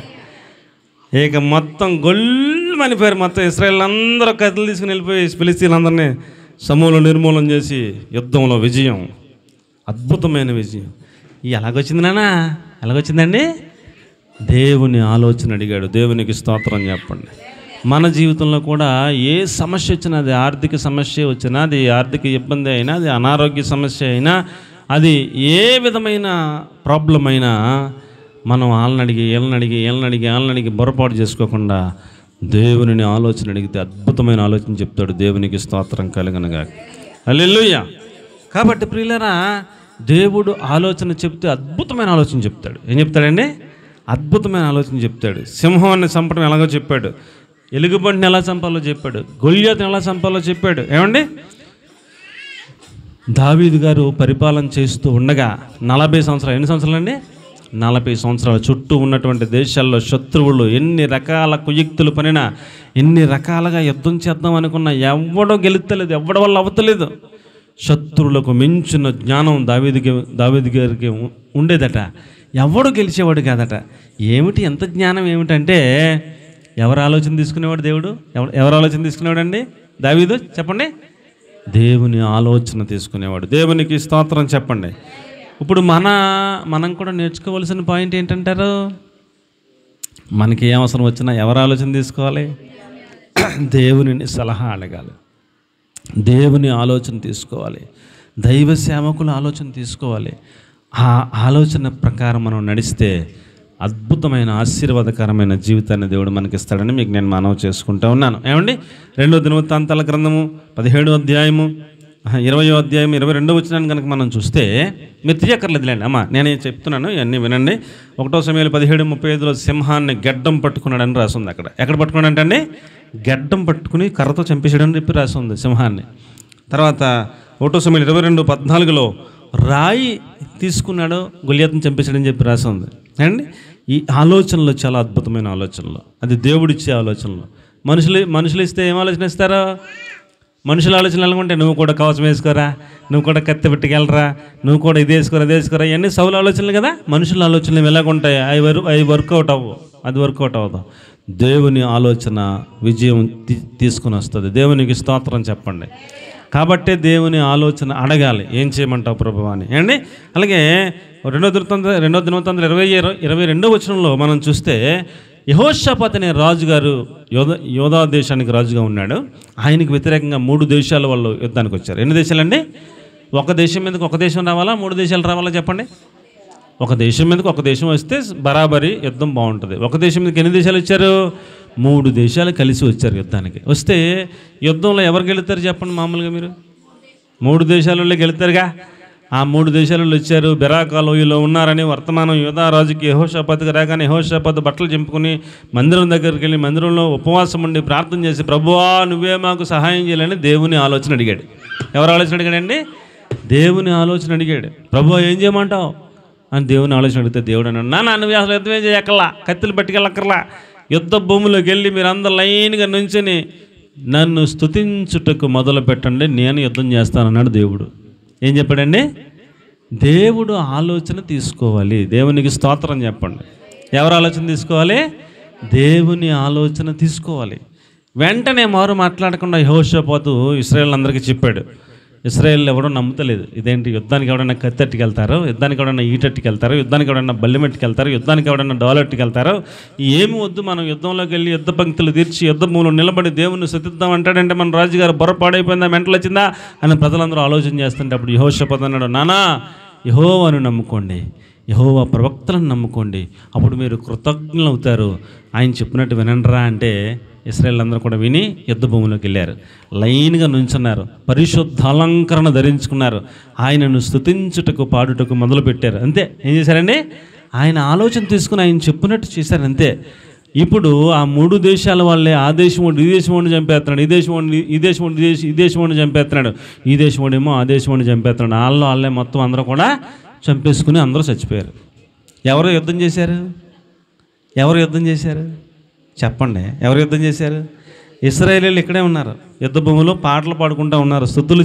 ఇక మొత్తం గొల్మనిపోయారు. మొత్తం ఇశ్రాయేలు అందరూ కత్తులు తీసుకుని వెళ్ళిపోయి ఫిలిస్తీన్లందరినీ సమూలం నిర్మూలన చేసి యుద్ధంలో విజయం, అద్భుతమైన విజయం. ఎలాగొచ్చింది నాన్న? ఎలాగొచ్చిందండి? దేవుని ఆలోచన అడిగాడు. దేవునికి స్తోత్రం చెప్పండి. మన జీవితంలో కూడా ఏ సమస్య వచ్చినా, అది ఆర్థిక సమస్య వచ్చినా, అది ఆర్థిక ఇబ్బంది అయినా, అది అనారోగ్య సమస్య అయినా, అది ఏ విధమైన ప్రాబ్లం అయినా మనం వాళ్ళని అడిగి పొరపాటు చేసుకోకుండా దేవుని ఆలోచన అడిగితే అద్భుతమైన ఆలోచన చెప్తాడు. దేవునికి స్తోత్రం కలుగునుగాక. హల్లెలూయా. కాబట్టి ప్రియులారా, దేవుడు ఆలోచన చెప్తే అద్భుతమైన ఆలోచన చెప్తాడు. ఏం చెప్తాడండి? అద్భుతమైన ఆలోచన చెప్తాడు. సింహాన్ని చంపడం ఎలాగో చెప్పాడు, ఎలుగుబంటిని ఎలా చంపాలో చెప్పాడు, గొల్యాతుని ఎలా చంపాలో చెప్పాడు. ఏమండి, దావీదు గారు పరిపాలన చేస్తూ ఉండగా 40 సంవత్సరాలు, ఎన్ని సంవత్సరాలండి? 40 సంవత్సరాలు చుట్టూ ఉన్నటువంటి దేశాల్లో శత్రువులు ఎన్ని రకాల కుయుక్తులు పనినా, ఎన్ని రకాలుగా యుద్ధం చేద్దాం అనుకున్నా ఎవడో గెలుస్తలేదు, ఎవడి వల్ల అవ్వతలేదు. శత్రువులకు మించిన జ్ఞానం దావీదు గారికి ఉండేదట. ఎవడు గెలిచేవాడు కాదట. ఏమిటి ఎంత జ్ఞానం ఏమిటంటే, ఎవరు ఆలోచన తీసుకునేవాడు దేవుడు? ఎవరు ఆలోచన తీసుకునేవాడండి దావీదు? చెప్పండి. దేవుని ఆలోచన తీసుకునేవాడు. దేవునికి స్తోత్రం చెప్పండి. ఇప్పుడు మనం కూడా నేర్చుకోవాల్సిన పాయింట్ ఏంటంటారు? మనకి ఏ అవసరం వచ్చినా ఎవరు ఆలోచన తీసుకోవాలి? దేవుని సలహా అడగాలి, దేవుని ఆలోచన తీసుకోవాలి, దైవ సేవకుల ఆలోచన తీసుకోవాలి. ఆ ఆలోచన ప్రకారం మనం నడిస్తే అద్భుతమైన ఆశీర్వాదకరమైన జీవితాన్ని దేవుడు మనకిస్తాడని మీకు నేను మనవి చేసుకుంటూ ఉన్నాను. ఏమండి, 2వ దినవృత్తాంతాల గ్రంథము 17వ అధ్యాయము 20వ అధ్యాయం 22వ వచనాన్ని కనుక మనం చూస్తే, మీరు తీయక్కర్లేదులేండి అమ్మా, నేనే చెప్తున్నాను, ఇవన్నీ వినండి. 1 సమూయేలు 17:35లో సింహాన్ని గెడ్డం పట్టుకున్నాడని రాసింది. అక్కడ ఎక్కడ పట్టుకున్నాడంటే అండి, గెడ్డం పట్టుకుని కర్రతో చంపేసాడని చెప్పి రాసింది సింహాన్ని. తర్వాత 1 సమూయేలు 22:14లో రాయి తీసుకున్నాడు, గొల్యాతుని చంపేశాడని చెప్పి రాసింది. అండి, ఈ ఆలోచనలు చాలా అద్భుతమైన ఆలోచనలు. అది దేవుడిచ్చే ఆలోచనలు. మనుషులు ఇస్తే ఏం ఆలోచన ఇస్తారో? మనుషుల ఆలోచనలు అనుకుంటే, నువ్వు కూడా కవచం వేసుకోరా, నువ్వు కూడా కత్తి పెట్టుకెళ్ళరా, నువ్వు కూడా ఇది వేసుకోరా, ఇవన్నీ సౌల ఆలోచనలు కదా. మనుషుల ఆలోచనలు ఎలాగుంటాయి? అవి వర్కౌట్ అవ్వవు, అది వర్కౌట్ అవ్వదు. దేవుని ఆలోచన విజయం తీసుకుని వస్తుంది. దేవునికి స్తోత్రం చెప్పండి. కాబట్టే దేవుని ఆలోచన అడగాలి, ఏం చేయమంటావు ప్రభువా అని. అండి, అలాగే 2వ దినవృత్తాంతం 22వ వచనంలో మనం చూస్తే, యెహోషాపాతు అనే రాజుగారు యోధా దేశానికి రాజుగా ఉన్నాడు. ఆయనకు వ్యతిరేకంగా 3 దేశాల వాళ్ళు యుద్ధానికి వచ్చారు. ఎన్ని దేశాలండి? ఒక దేశం మీదకి ఒక దేశం రావాలా, 3 దేశాలు రావాలా చెప్పండి? ఒక దేశం మీదకి ఒక దేశం వస్తే బరాబరి యుద్ధం బాగుంటుంది. ఒక దేశం మీదకి ఎన్ని దేశాలు వచ్చారు? 3 దేశాలు కలిసి వచ్చారు యుద్ధానికి. వస్తే యుద్ధంలో ఎవరు గెలుస్తారు చెప్పండి? మామూలుగా మీరు 3 దేశాలలో గెలుతారుగా. ఆ 3 దేశాలలో వచ్చారు. బెరాకా లోయలో ఉన్నారని వర్తమానం యోధా రాజుకి యెహోషాపాతుకి రాగానే, యెహోషాపాతు బట్టలు చింపుకుని మందిరం దగ్గరికి వెళ్ళి మందిరంలో ఉపవాసం ఉండి ప్రార్థన చేసి, ప్రభువా నువ్వే మాకు సహాయం చేయాలని దేవుని ఆలోచన అడిగాడు. ఎవరు ఆలోచన అడిగాడండి? దేవుని ఆలోచన అడిగాడు. ప్రభువా ఏం చేయమంటావు అని దేవుని ఆలోచన అడిగితే, దేవుడు అన్నాడు, నువ్వు అసలు యుద్ధం ఏం చేయక్కర్లా, కత్తులు పట్టుకెళ్ళక్కర్లా, యుద్ధ భూమిలోకి వెళ్ళి మీరు అందరు లైన్గా నుంచొని నన్ను స్తుతించుటకు మొదలు పెట్టండి, నేను యుద్ధం చేస్తానన్నాడు దేవుడు. ఏం చెప్పాడండి? దేవుడు ఆలోచన తీసుకోవాలి. దేవునికి స్తోత్రం చెప్పండి. ఎవరు ఆలోచన తీసుకోవాలి? దేవుని ఆలోచన తీసుకోవాలి. వెంటనే మారు మాట్లాడకుండా యెహోషాపాతు ఇశ్రాయేలులందరికీ చెప్పాడు. ఇశ్రాయేలు ఎవడో నమ్ముతలేదు. ఇదేంటి, యుద్ధానికి ఎవడన్నా కత్తెట్టుకెళ్తారు, యుద్ధానికి ఎవడన్నా ఈటెట్టుకెళ్తారు, యుద్ధానికి ఎవడన్నా బల్లెమెట్టుకెళ్తారు, యుద్ధానికి ఎవడన్నా డోలెట్టుకెళ్తారు, ఏమి వద్దు, మనం యుద్ధంలోకి వెళ్ళి యుద్ధ పంక్తులు తీర్చి యుద్ధ మూలం నిలబడి దేవుని స్తుతిద్దాం అంటాడంటే మన రాజుగారు బొరపాడైపోయిందా, మెంటలు వచ్చిందా అని ప్రజలందరూ ఆలోచన చేస్తుంటే, అప్పుడు యెహోషాపాతు అన్నాడు, యెహోవాను నమ్ముకోండి, యెహోవా ప్రవక్తలను నమ్ముకోండి, అప్పుడు మీరు కృతజ్ఞులు అవుతారు, ఆయన చెప్పినట్టు వినండిరా అంటే ఇశ్రాయేలులందరూ కూడా విని యుద్ధ భూమిలోకి వెళ్ళారు. లైన్గా నుంచున్నారు, పరిశుద్ధ అలంకరణ ధరించుకున్నారు, ఆయనను స్తుతించుటకు పాడుటకు మొదలుపెట్టారు. అంతే. ఏం చేశారండి? ఆయన ఆలోచన తీసుకుని ఆయన చెప్పినట్టు చేశారు. అంతే. ఇప్పుడు ఆ 3 దేశాల వాళ్ళే ఆ దేశం వాడు ఈ దేశం వాడిని చంపేస్తున్నాడు, ఈ దేశం వాడిని చంపేస్తున్నాడు, ఈ దేశం వాడేమో ఆ దేశం వాడిని చంపేస్తున్నాడు. వాళ్ళే మొత్తం అందరూ కూడా చంపేసుకుని అందరూ చచ్చిపోయారు. ఎవరు యుద్ధం చేశారు? చెప్పండి, ఎవరు యుద్ధం చేశారు? ఇశ్రాయేలీయులు ఇక్కడే ఉన్నారు, యుద్ధ భూమిలో పాటలు పాడుకుంటూ ఉన్నారు, స్తుతులు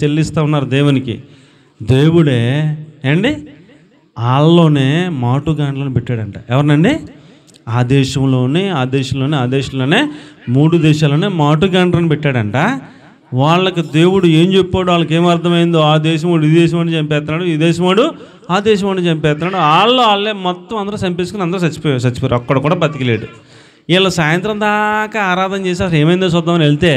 చెల్లిస్తూ ఉన్నారు దేవునికి. దేవుడే అండి వాళ్ళలోనే మాటుగాండ్లను పెట్టాడంట. ఎవరినండి? ఆ దేశంలోనే 3 దేశాల్లోనే మాటుగాండ్లను పెట్టాడంట. వాళ్ళకి దేవుడు ఏం చెప్పాడు, వాళ్ళకి ఏం అర్థమైందో, ఆ దేశముడు ఈ దేశవాడిని చంపేస్తున్నాడు, ఈ దేశముడు ఆ దేశవాడిని చంపేస్తున్నాడు, వాళ్ళే మొత్తం అందరూ చంపేసుకుని అందరూ చచ్చిపోయారు. అక్కడ కూడా బతికిలేడు. వీళ్ళు సాయంత్రం దాకా ఆరాధన చేసి అసలు ఏమైందో చూద్దామని వెళ్తే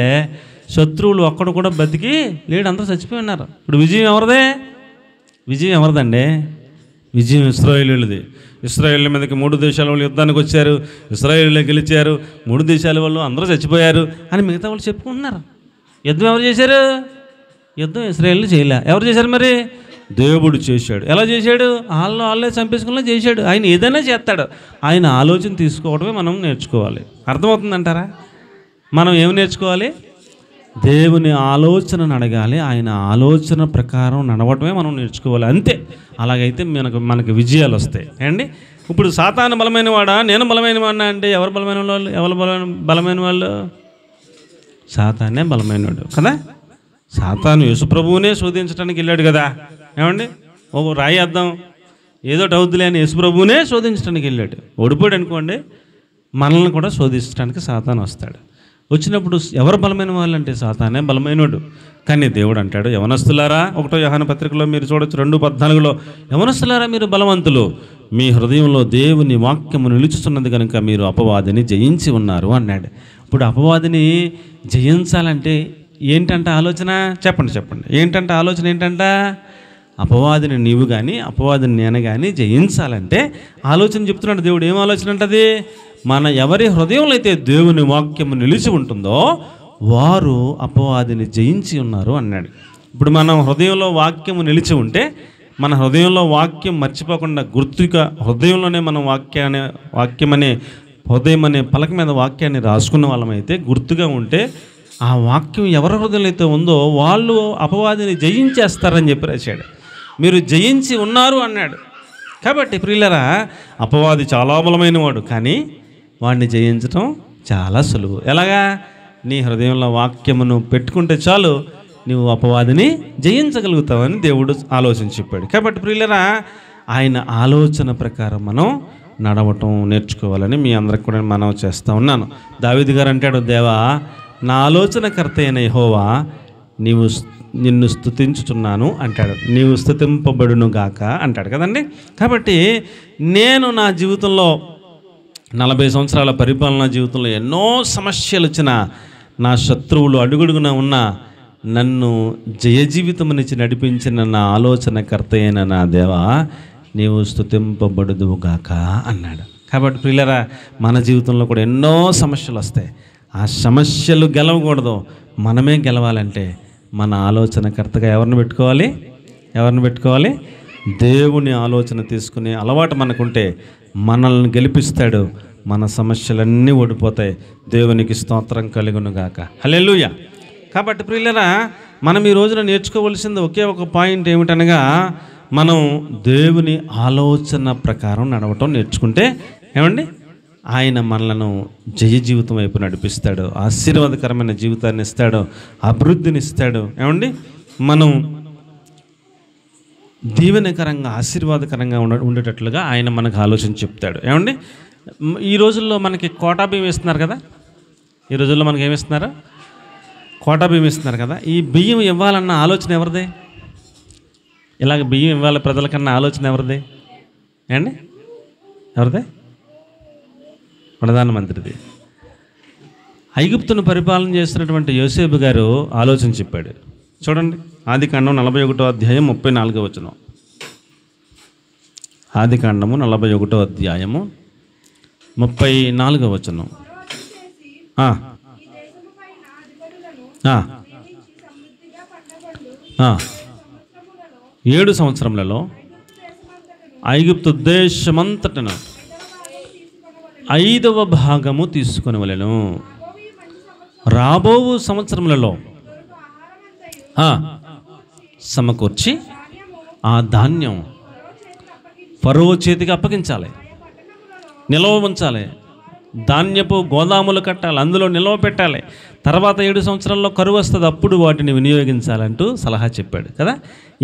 శత్రువులు ఒక్కడు కూడా బతికి లేడు, అందరూ చచ్చిపోయి ఉన్నారు. ఇప్పుడు విజయం ఎవరిదండి? విజయం ఇశ్రాయేలీయులది. ఇశ్రాయేలీయుల మీదకి 3 దేశాల వాళ్ళు యుద్ధానికి వచ్చారు, ఇశ్రాయేలీయులే గెలిచారు, 3 దేశాల వాళ్ళు అందరూ చచ్చిపోయారు అని మిగతా వాళ్ళు చెప్పుకుంటున్నారు. యుద్ధం ఎవరు చేశారు? యుద్ధం ఇశ్రాయేలీయులు చేయలే. ఎవరు చేశారు మరి? దేవుడు చేశాడు. ఎలా చేశాడు? వాళ్ళే చంపేసుకునేలా చేశాడు. ఆయన ఏదైనా చేస్తాడు. ఆయన ఆలోచన తీసుకోవడమే మనం నేర్చుకోవాలి. అర్థమవుతుందంటారా? మనం ఏమి నేర్చుకోవాలి? దేవుని ఆలోచనను అడగాలి, ఆయన ఆలోచన ప్రకారం నడవటమే మనం నేర్చుకోవాలి, అంతే. అలాగైతే మనకి విజయాలు వస్తాయి అండి. ఇప్పుడు సాతాను బలమైన వాడా, నేను బలమైన వాడినా అంటే ఎవరు బలమైన వాళ్ళు? సాతానే బలమైనవాడు కదా. సాతాను యేసుప్రభువునే శోధించడానికి వెళ్ళాడు కదా. ఏమండి, ఒక రాయి వేద్దాం ఏదో అవుతులే అని యేసుప్రభువునే శోధించడానికి వెళ్ళాడు. ఓడిపోయాడు అనుకోండి, మనల్ని కూడా శోధించడానికి సాతాను వస్తాడు. వచ్చినప్పుడు ఎవరు బలమైన వాళ్ళు అంటే సాతానే బలమైనవాడు. కానీ దేవుడు అంటాడు, యవనస్తులారా, 1 యోహాను పత్రికలో మీరు చూడొచ్చు 2:14, యవనస్తులారా మీరు బలవంతులు, మీ హృదయంలో దేవుని వాక్యము నిలుచుతున్నది కనుక మీరు అపవాదిని జయించి ఉన్నారు అన్నాడు. ఇప్పుడు అపవాదిని జయించాలంటే ఏంటంటే ఆలోచన? చెప్పండి ఏంటంటే ఆలోచన ఏంటంట? అపవాదిని నీవు కానీ అపవాదిని నేను కానీ జయించాలంటే ఆలోచన చెప్తున్నాడు దేవుడు. ఏం ఆలోచన అంటది? మన ఎవరి హృదయంలో అయితే దేవుని వాక్యము నిలిచి ఉంటుందో వారు అపవాదిని జయించి ఉన్నారు అన్నాడు. ఇప్పుడు మనం హృదయంలో వాక్యము నిలిచి ఉంటే, మన హృదయంలో వాక్యం మర్చిపోకుండా గుర్తుగా హృదయంలోనే మనం హృదయం అనే పలక మీద వాక్యాన్ని రాసుకున్న వాళ్ళమైతే, గుర్తుగా ఉంటే, ఆ వాక్యం ఎవరి హృదయంలో అయితే ఉందో వాళ్ళు అపవాదిని జయించేస్తారని చెప్పి రాశాడు. మీరు జయించి ఉన్నారు అన్నాడు. కాబట్టి ప్రియులరా, అపవాది చాలా బలమైన వాడు, కానీ వాడిని జయించడం చాలా సులువు. ఎలాగా? నీ హృదయంలో వాక్యమును పెట్టుకుంటే చాలు, నువ్వు అపవాదిని జయించగలుగుతావని దేవుడు ఆలోచన చెప్పాడు. కాబట్టి ప్రియులరా, ఆయన ఆలోచన ప్రకారం మనం నడవటం నేర్చుకోవాలని మీ అందరికి కూడా మనం చేస్తూ ఉన్నాను. దావీదు గారు అంటాడు, దేవా నా ఆలోచనకర్త అయిన యెహోవా నిన్ను స్తుతించుచున్నాను అంటాడు. నీవు స్తుతింపబడును గాక అంటాడు కదండి. కాబట్టి నేను నా జీవితంలో 40 సంవత్సరాల పరిపాలనా జీవితంలో ఎన్నో సమస్యలు వచ్చిన, నా శత్రువులు అడుగడుగున ఉన్న, నన్ను జయజీవితమునిచ్చి నడిపించిన నా ఆలోచనకర్త అయిన నా దేవా నీవు స్తుతింపబడుదువు గాక అన్నాడు. కాబట్టి ప్రియులరా, మన జీవితంలో కూడా ఎన్నో సమస్యలు వస్తాయి. ఆ సమస్యలు గెలవకూడదు, మనమే గెలవాలంటే మన ఆలోచనకర్తగా ఎవరిని పెట్టుకోవాలి? దేవుని ఆలోచన తీసుకునే అలవాటు మనకుంటే మనల్ని గెలిపిస్తాడు. మన సమస్యలన్నీ ఓడిపోతాయి. దేవునికి స్తోత్రం కలుగును గాక. హల్లెలూయా. కాబట్టి ప్రియులరా, మనం ఈ రోజున నేర్చుకోవలసింది ఒకే ఒక పాయింట్ ఏమిటనగా, మనం దేవుని ఆలోచన ప్రకారం నడవటం నేర్చుకుంటే ఏమండి, ఆయన మనలను జయ జీవితం వైపు నడిపిస్తాడు, ఆశీర్వాదకరమైన జీవితాన్ని ఇస్తాడు, అభివృద్ధిని ఇస్తాడు. ఏమండి, మనం దీవెనకరంగా ఆశీర్వాదకరంగా ఉండేటట్లుగా ఆయన మనకు ఆలోచన చెప్తాడు. ఏమండి, ఈ రోజుల్లో మనకి కోటా బియ్యం ఇస్తున్నారు కదా. ఈ రోజుల్లో మనకి ఏమి ఇస్తున్నారు? కోటా బియ్యం ఇస్తున్నారు కదా. ఈ బియ్యం ఇవ్వాలన్న ఆలోచన ఎవరిదే? ఇలాగ బియ్యం ఇవ్వాలి ప్రజలకన్నా ఆలోచన ఎవరిదే? ఏమండి, ఎవరిదే? ప్రధానమంత్రిది. ఐగుప్తును పరిపాలన చేస్తున్నటువంటి యోసేపు గారు ఆలోచన చెప్పాడు. చూడండి, ఆదికాండం 41వ అధ్యాయం 34వ వచనం. ఆదికాండము 41వ అధ్యాయము 34వ వచనం. 7 సంవత్సరములలో ఐగుప్తు దేశమంతటను 5వ భాగము తీసుకొనవలెను. రాబో సంవత్సరములలో సమకూర్చి ఆ ధాన్యం ఫరో చేతికి అప్పగించాలి, నిల్వ ఉంచాలి. ధాన్యపు గోదాములు కట్టాలి, అందులో నిల్వ పెట్టాలి. తర్వాత 7 సంవత్సరాల్లో కరువు వస్తుంది, అప్పుడు వాటిని వినియోగించాలంటూ సలహా చెప్పాడు కదా.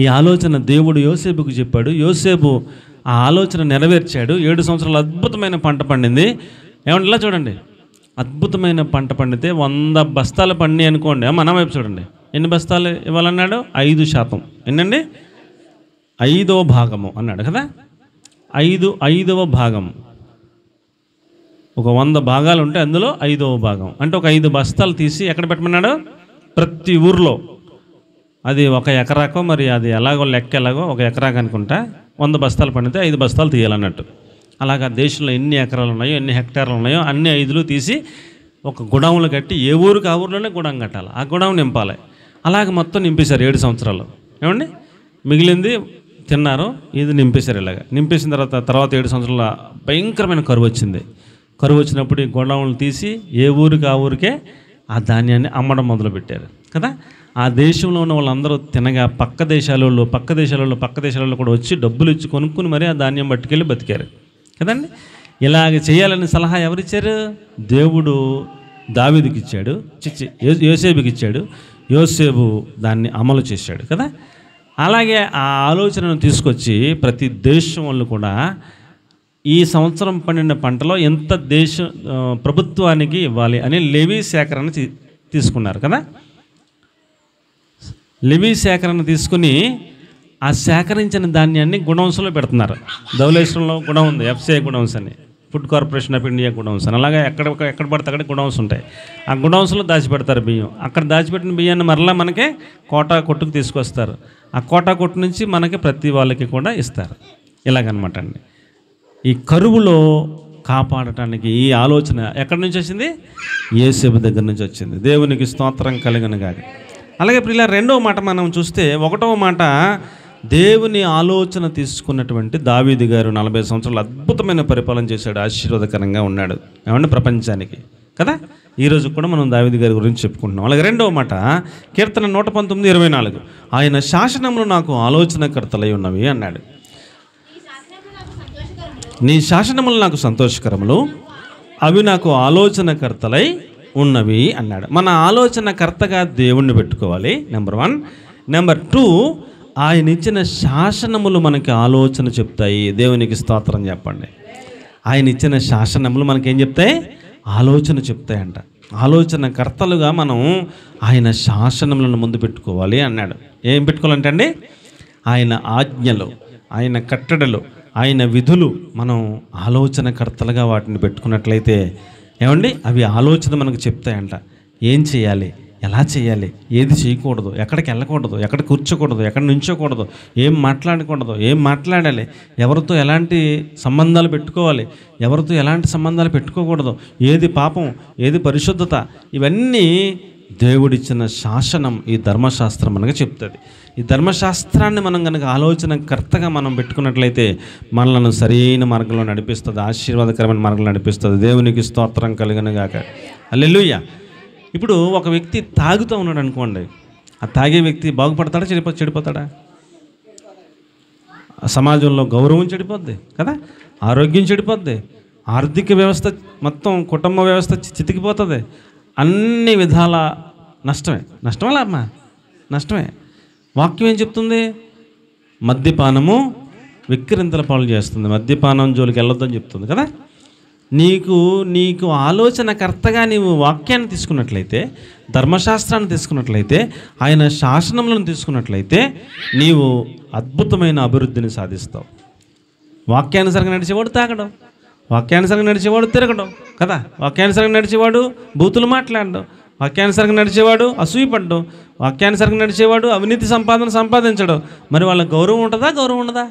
ఈ ఆలోచన దేవుడు యోసేపుకు చెప్పాడు. యోసేపు ఆ ఆలోచన నెరవేర్చాడు. 7 సంవత్సరాలు అద్భుతమైన పంట పండింది. ఏమంటే ఇలా చూడండి, అద్భుతమైన పంట పండితే 100 బస్తాలు పండి అనుకోండి. మన వైపు చూడండి, ఎన్ని బస్తాలు ఇవ్వాలన్నాడు? 5%. ఎన్నండి? 5వ భాగము అన్నాడు కదా. 5వ భాగం. ఒక 100 భాగాలు ఉంటే అందులో 5వ భాగం అంటే ఒక 5 బస్తాలు తీసి ఎక్కడ పెట్టమన్నాడు? ప్రతి ఊర్లో. అది 1 ఎకరాకో మరి అది ఎలాగో లెక్క ఎలాగో 1 ఎకరాకు అనుకుంటా 100 బస్తాలు పండితే 5 బస్తాలు తీయాలన్నట్టు. అలాగా దేశంలో ఎన్ని ఎకరాలు ఉన్నాయో, ఎన్ని హెక్టార్లు ఉన్నాయో అన్ని 5లు తీసి ఒక గుడాములు కట్టి ఏ ఊరికి ఆ ఊరిలోనే గుడాం కట్టాలి, ఆ గుడాం నింపాలి. అలాగే మొత్తం నింపేశారు 7 సంవత్సరాలు. ఏమండి, మిగిలింది తిన్నారు, ఇది నింపేశారు. ఇలాగ నింపేసిన తర్వాత 7 సంవత్సరాల భయంకరమైన కరువు వచ్చింది. కరువు వచ్చినప్పుడు ఈ గోడౌన్లు తీసి ఏ ఊరికి ఆ ఊరికే ఆ ధాన్యాన్ని అమ్మడం మొదలుపెట్టారు కదా. ఆ దేశంలో ఉన్న వాళ్ళందరూ తినగా పక్క దేశాలలో కూడా వచ్చి డబ్బులు ఇచ్చి కొనుక్కుని మరి ఆ ధాన్యం పట్టుకెళ్ళి బతికారు కదండి. ఇలాగ చేయాలని సలహా ఎవరిచ్చారు? దేవుడు దావీదుకి ఇచ్చాడు, యోసేపుకి ఇచ్చాడు. యోసేపు దాన్ని అమలు చేశాడు కదా. అలాగే ఆ ఆలోచనను తీసుకొచ్చి ప్రతి దేశం వాళ్ళు కూడా ఈ సంవత్సరం పండిన పంటలో ఎంత ప్రభుత్వానికి ఇవ్వాలి అని లెవీ సేకరణ తీసుకున్నారు కదా. లెవీ సేకరణ తీసుకుని ఆ సేకరించిన ధాన్యాన్ని గుడౌన్స్లో పెడుతున్నారు. ధవళేశ్వరంలో గుడౌన్ ఉంది, ఎఫ్సిఐ గుడౌన్స్ అని, food corporation of India godowns అని. అలాగే ఎక్కడ పడితే అక్కడ గుడౌన్స్ ఉంటాయి. ఆ గుడౌన్స్లో దాచిపెడతారు బియ్యం. అక్కడ దాచిపెట్టిన బియ్యాన్ని మరలా మనకి కోటా కొట్టుకు తీసుకొస్తారు. ఆ కోటా కొట్టు నుంచి మనకి ప్రతి వాళ్ళకి కూడా ఇస్తారు. ఇలాగనమాట అండి. ఈ కరువులో కాపాడటానికి ఈ ఆలోచన ఎక్కడి నుంచి వచ్చింది? యోసేపు దగ్గర నుంచి వచ్చింది. దేవునికి స్తోత్రం కలుగును గాక. అలాగే ప్రియుల, 2వ మాట మనం చూస్తే, 1వ మాట దేవుని ఆలోచన తీసుకున్నటువంటి దావీదు గారు 40 సంవత్సరాలు అద్భుతమైన పరిపాలన చేశాడు, ఆశీర్వాదకరంగా ఉన్నాడు ఏమంటే ప్రపంచానికి కదా. ఈరోజు కూడా మనం దావీదు గారి గురించి చెప్పుకుంటున్నాం. అలాగే 2వ మాట కీర్తన 119:24, ఆయన శాసనములు నాకు ఆలోచనకర్తలై ఉన్నవి అన్నాడు. నీ శాసనములు నాకు సంతోషకరములు, అవి నాకు ఆలోచనకర్తలై ఉన్నవి అన్నాడు. మన ఆలోచనకర్తగా దేవుణ్ణి పెట్టుకోవాలి, నెంబర్ 1. నెంబర్ 2, ఆయన ఇచ్చిన శాసనములు మనకి ఆలోచన చెప్తాయి. దేవునికి స్తోత్రం చెప్పండి. ఆయన ఇచ్చిన శాసనములు మనకేం చెప్తాయి? ఆలోచన చెప్తాయంట. ఆలోచనకర్తలుగా మనం ఆయన శాసనములను ముందు పెట్టుకోవాలి అన్నాడు. ఏం పెట్టుకోవాలంటే అండి, ఆయన ఆజ్ఞలు, ఆయన కట్టడలు, ఆయన విధులు మనం ఆలోచనకర్తలుగా వాటిని పెట్టుకున్నట్లయితే ఏమండి, అవి ఆలోచన మనకు చెప్తాయంట. ఏం చేయాలి, ఎలా చేయాలి, ఏది చేయకూడదు, ఎక్కడికి వెళ్ళకూడదు, ఎక్కడ కూర్చోకూడదు, ఎక్కడ నుంచోకూడదు, ఏం మాట్లాడకూడదు, ఏం మాట్లాడాలి, ఎవరితో ఎలాంటి సంబంధాలు పెట్టుకోవాలి, ఎవరితో ఎలాంటి సంబంధాలు పెట్టుకోకూడదు, ఏది పాపం, ఏది పరిశుద్ధత, ఇవన్నీ దేవుడిచ్చిన శాసనం ఈ ధర్మశాస్త్రం మనకు చెప్తుంది. ఈ ధర్మశాస్త్రాన్ని మనం కనుక ఆలోచనకర్తగా మనం పెట్టుకున్నట్లయితే మనలను సరైన మార్గంలో నడిపిస్తుంది, ఆశీర్వాదకరమైన మార్గంలో నడిపిస్తుంది. దేవునికి స్తోత్రం కలుగును గాక. హల్లెలూయా. ఇప్పుడు ఒక వ్యక్తి తాగుతూ ఉన్నాడు అనుకోండి, ఆ తాగే వ్యక్తి బాగుపడతాడా, చెడిపోతాడా? సమాజంలో గౌరవం చెడిపోద్ది కదా, ఆరోగ్యం చెడిపోద్ది, ఆర్థిక వ్యవస్థ మొత్తం, కుటుంబ వ్యవస్థ చితికిపోతుంది. అన్ని విధాల నష్టమే లాభమా? నష్టమే. వాక్యం ఏం చెప్తుంది? మద్యపానము విక్రింతల పాలు చేస్తుంది, మద్యపానం జోలికి వెళ్ళొద్దని చెప్తుంది కదా. నీకు ఆలోచనకర్తగా నీవు వాక్యాన్ని తీసుకున్నట్లయితే, ధర్మశాస్త్రాన్ని తీసుకున్నట్లయితే, ఆయన శాసనములను తీసుకున్నట్లయితే నీవు అద్భుతమైన అభివృద్ధిని సాధిస్తావు. వాక్యానుసారంగా నడిచేవాడు తాగడం, వాక్యానుసారంగా నడిచేవాడు తిరగడం కదా, వాక్యానుసారంగా నడిచేవాడు బూతులు మాట్లాడడం, వాక్యానుసారంగా నడిచేవాడు అసూయపడ్డం, వాక్యానుసారంగా నడిచేవాడు అవినీతి సంపాదించడం. మరి వాళ్ళ గౌరవం ఉంటుందా? గౌరవం ఉండదా?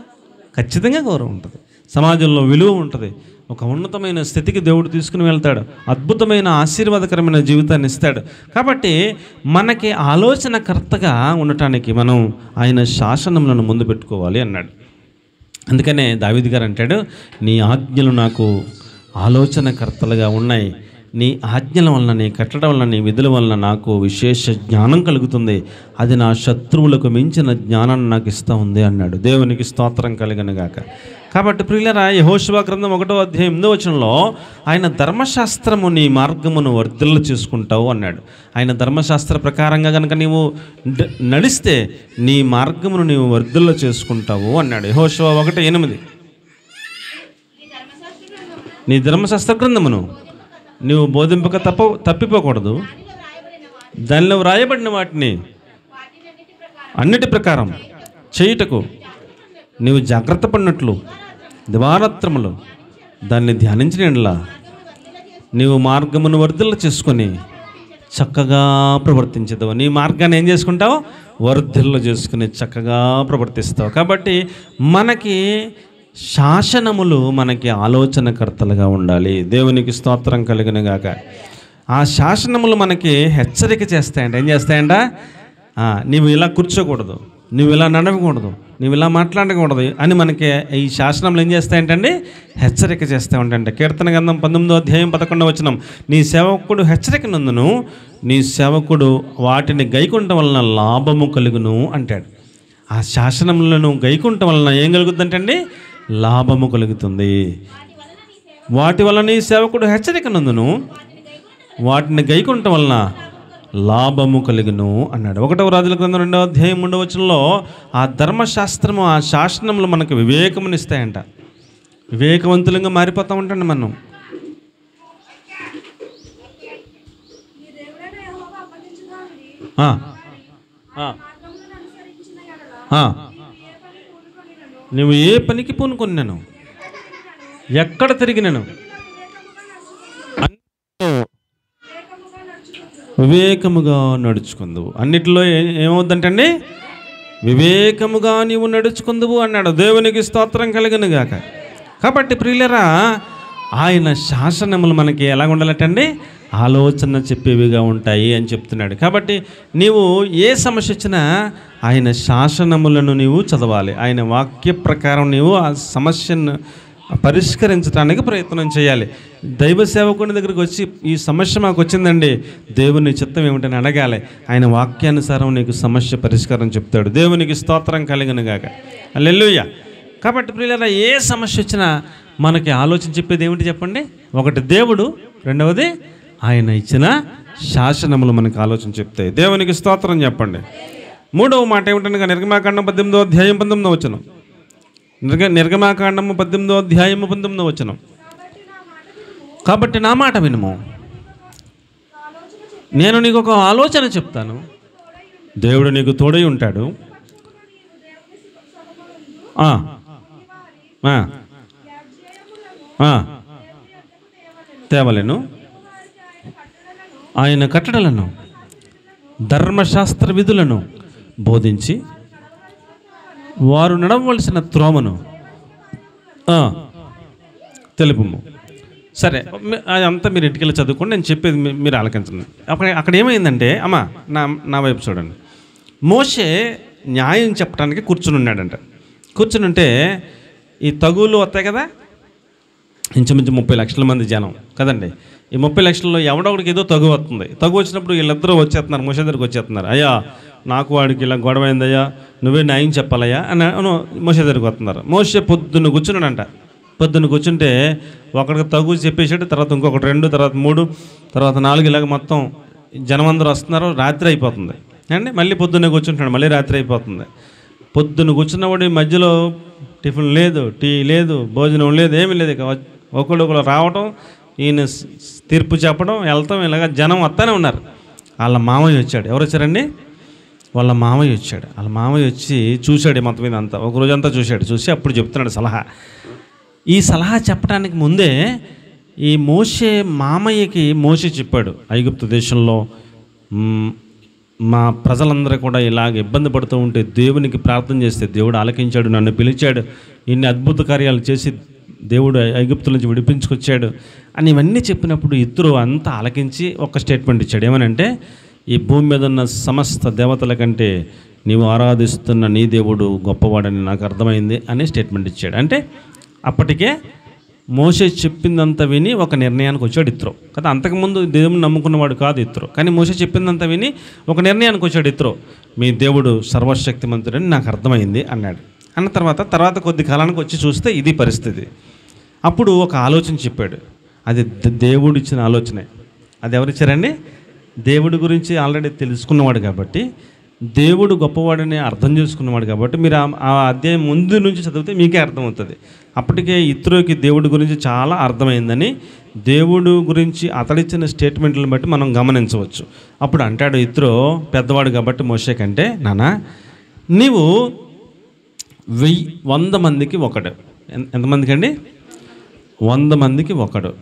ఖచ్చితంగా గౌరవం ఉంటుంది. సమాజంలో విలువ ఉంటుంది. ఒక ఉన్నతమైన స్థితికి దేవుడు తీసుకుని వెళ్తాడు, అద్భుతమైన ఆశీర్వాదకరమైన జీవితాన్ని ఇస్తాడు. కాబట్టి మనకి ఆలోచనకర్తగా ఉండటానికి మనం ఆయన శాసనములను ముందు పెట్టుకోవాలి అన్నాడు. అందుకనే దావీదు గారు అంటాడు, నీ ఆజ్ఞలు నాకు ఆలోచనకర్తలుగా ఉన్నాయి, నీ ఆజ్ఞల వలన, నీ కట్టడం వలన, నీ విధుల వలన నాకు విశేష జ్ఞానం కలుగుతుంది, అది నా శత్రువులకు మించిన జ్ఞానాన్ని నాకు ఇస్తూ ఉంది అన్నాడు. దేవునికి స్తోత్రం కలుగును గాక. కాబట్టి ప్రియులారా, యెహోషువ గ్రంథం 1:8 ఆయన ధర్మశాస్త్రము నీ మార్గమును వర్ధిల్ల చేసుకుంటావు అన్నాడు. ఆయన ధర్మశాస్త్ర ప్రకారంగా కనుక నీవు నడిస్తే నీ మార్గమును నీవు వర్ధిల్ల చేసుకుంటావు అన్నాడు. యెహోషువ 1:8 నీ ధర్మశాస్త్ర గ్రంథమును నీవు బోధింపక తప్పిపోకూడదు, దానిలో వ్రాయబడిన వాటిని అన్నిటి ప్రకారం చేయుటకు నీవు జాగ్రత్త పడినట్లు దివారాత్రములు దాన్ని ధ్యానించిన యెడల నీవు మార్గమును వర్ధిల్ల చేసుకొని చక్కగా ప్రవర్తించదు. నీ మార్గాన్ని ఏం చేసుకుంటావు? వర్ధిల్ల చేసుకుని చక్కగా ప్రవర్తిస్తావు. కాబట్టి మనకి శాసనములు మనకి ఆలోచనకర్తలుగా ఉండాలి. దేవునికి స్తోత్రం కలుగును గాక. ఆ శాసనములు మనకి హెచ్చరిక చేస్తాయంట. ఏం చేస్తాయంట? నీవు ఇలా కూర్చోకూడదు, నువ్వు ఇలా నడవకూడదు, నువ్వు ఇలా మాట్లాడకూడదు అని మనకి ఈ శాసనంలో ఏం చేస్తాయంటండి? హెచ్చరిక చేస్తూ ఉంటాయంట. కీర్తన గ్రంథం 19:11 నీ సేవకుడు హెచ్చరిక నందును, నీ సేవకుడు వాటిని గైకుంటం వలన లాభము కలుగును అంటాడు. ఆ శాసనములను గైకుంటం వలన ఏం కలుగుతుందంటండి? లాభము కలుగుతుంది. వాటి వలన నీ సేవకుడు హెచ్చరిక నందును, వాటిని గైకుంటం వలన లాభము కలుగును అన్నాడు. 1వ రాజుల గ్రంథం 2:3 ఆ ధర్మశాస్త్రము, ఆ శాసనములు మనకు వివేకమునిస్తాయంట. వివేకవంతులంగా మారిపోతూ ఉంటాండి మనం. నువ్వు ఏ పనికి పూనుకొన్నాను, ఎక్కడ తిరిగినాను వివేకముగా నడుచుకుందువు. అన్నిటిలో ఏమవుద్దంటండి? వివేకముగా నీవు నడుచుకుందువు అన్నాడు. దేవునికి స్తోత్రం కలుగును గాక. కాబట్టి ప్రియులరా, ఆయన శాసనములు మనకి ఎలా ఉండాలటండి? ఆలోచన చెప్పేవిగా ఉంటాయి అని చెప్తున్నాడు. కాబట్టి నీవు ఏ సమస్య వచ్చినా ఆయన శాసనములను నీవు చదవాలి. ఆయన వాక్య ప్రకారం నీవు ఆ సమస్యను పరిష్కరించడానికి ప్రయత్నం చేయాలి. దైవ సేవకుని దగ్గరికి వచ్చి ఈ సమస్య మాకు వచ్చిందండి, దేవుని చిత్తం ఏమిటని అడగాలి. ఆయన వాక్యానుసారం నీకు సమస్య పరిష్కారం చెప్తాడు. దేవునికి స్తోత్రం కలుగును గాక. హల్లెలూయా. కాబట్టి ప్రియులారా, ఏ సమస్య వచ్చినా మనకి ఆలోచన చెప్పేది ఏమిటి చెప్పండి? ఒకటి దేవుడు, రెండవది ఆయన ఇచ్చిన శాసనములు మనకు ఆలోచన చెప్తాయి. దేవునికి స్తోత్రం చెప్పండి. మూడవ మాట ఏమిటనగా నిర్గమాకాండం 18:19 నిర్గమాకాండము 18:19 కాబట్టి నా మాట వినుము, నేను నీకు ఒక ఆలోచన చెప్తాను, దేవుడు నీకు తోడై ఉంటాడు. తేవలెను ఆయన కట్టడలను ధర్మశాస్త్ర విధులను బోధించి వారు నడవలసిన త్రోమను తెలుపుము. సరే, అదంతా మీరు ఇంటికి వెళ్ళి చదువుకోండి, నేను చెప్పేది మీరు ఆలకించండి. అక్కడ ఏమైందంటే, అమ్మా నా వైపు చూడండి. మోషే న్యాయం చెప్పడానికి కూర్చుని ఉన్నాడంట. కూర్చుని ఉంటే ఈ తగులు వస్తాయి కదా, ఇంచుమించు 30 లక్షల మంది జనం కదండి. ఈ 30 లక్షల్లో ఎవడొకడికి ఏదో తగు వస్తుంది. తగు వచ్చినప్పుడు వీళ్ళిద్దరూ వచ్చేస్తున్నారు, మోషే దగ్గరికి వచ్చేస్తున్నారు. అయ్యా నాకు వాడికి ఇలా గొడవ అయిందయ్యా, నువ్వే న్యాయం చెప్పాలయ్యా అని మోషే దగ్గరికి వస్తున్నారు. మోషే పొద్దున్న కూర్చున్నాడంట. పొద్దున్న కూర్చుంటే ఒకడికి తగు చెప్పేసాడు, తర్వాత ఇంకొకటి 2, తర్వాత 3, తర్వాత 4 ఇలాగ మొత్తం జనం అందరూ వస్తున్నారు. రాత్రి అయిపోతుంది అండి. మళ్ళీ పొద్దున్నే కూర్చుంటున్నాడు, మళ్ళీ రాత్రి అయిపోతుంది. పొద్దున్న కూర్చున్నవాడి మధ్యలో టిఫిన్ లేదు, టీ లేదు, భోజనం లేదు, ఏమీ లేదు. ఇక ఒకళ్ళు రావటం, ఈయన తీర్పు చెప్పడం, వెళ్తాం, ఇలాగ జనం వస్తానే ఉన్నారు. వాళ్ళ మామయ్య వచ్చాడు. ఎవరు వచ్చారండి? వాళ్ళ మామయ్య వచ్చాడు. వాళ్ళ మామయ్య వచ్చి చూశాడు మొత్తం మీద అంతా, ఒక రోజంతా చూసి అప్పుడు చెప్తున్నాడు సలహా. ఈ సలహా చెప్పడానికి ముందే ఈ మోషే మామయ్యకి మోషే చెప్పాడు, ఐగుప్తు దేశంలో మా ప్రజలందరూ కూడా ఇలాగ ఇబ్బంది పడుతూ ఉంటే దేవునికి ప్రార్థన చేస్తే దేవుడు ఆలకించాడు, నన్ను పిలిచాడు, ఇన్ని అద్భుత కార్యాలు చేసి దేవుడు ఐగుప్తు నుంచి విడిపించుకొచ్చాడు అని ఇవన్నీ చెప్పినప్పుడు ఇద్దరు అంతా ఆలకించి ఒక స్టేట్మెంట్ ఇచ్చాడు. ఏమనంటే, ఈ భూమి మీద ఉన్న సమస్త దేవతల కంటే నీవు ఆరాధిస్తున్న నీ దేవుడు గొప్పవాడని నాకు అర్థమైంది అనే స్టేట్మెంట్ ఇచ్చాడు. అంటే అప్పటికే మోషే చెప్పిందంతా విని ఒక నిర్ణయానికి వచ్చాడు ఇత్రో కదా. అంతకుముందు దేవుని నమ్ముకున్నవాడు కాదు ఇత్రో, కానీ మోషే చెప్పిందంతా విని ఒక నిర్ణయానికి వచ్చాడు ఇత్రో, మీ దేవుడు సర్వశక్తిమంతుడని నాకు అర్థమైంది అన్నాడు. అన్న తర్వాత కొద్ది కాలానికి వచ్చి చూస్తే ఇది పరిస్థితి. అప్పుడు ఒక ఆలోచన చెప్పాడు. అది దేవుడు ఇచ్చిన ఆలోచనే. అది ఎవరిచ్చారండి? దేవుడి గురించి ఆల్రెడీ తెలుసుకున్నవాడు కాబట్టి, దేవుడు గొప్పవాడని అర్థం చేసుకున్నవాడు కాబట్టి, మీరు ఆ అధ్యాయం ముందు నుంచి చదివితే మీకే అర్థమవుతుంది. అప్పటికే ఇత్రోకి దేవుడి గురించి చాలా అర్థమైందని దేవుడు గురించి అతడిచ్చిన స్టేట్మెంట్లను బట్టి మనం గమనించవచ్చు. అప్పుడు అంటాడు ఇత్రో, పెద్దవాడు కాబట్టి మోషే కంటే, నాన్న నీవు 100 మందికి ఒకడు. ఎంతమందికి అండి? 100 మందికి ఒకడు,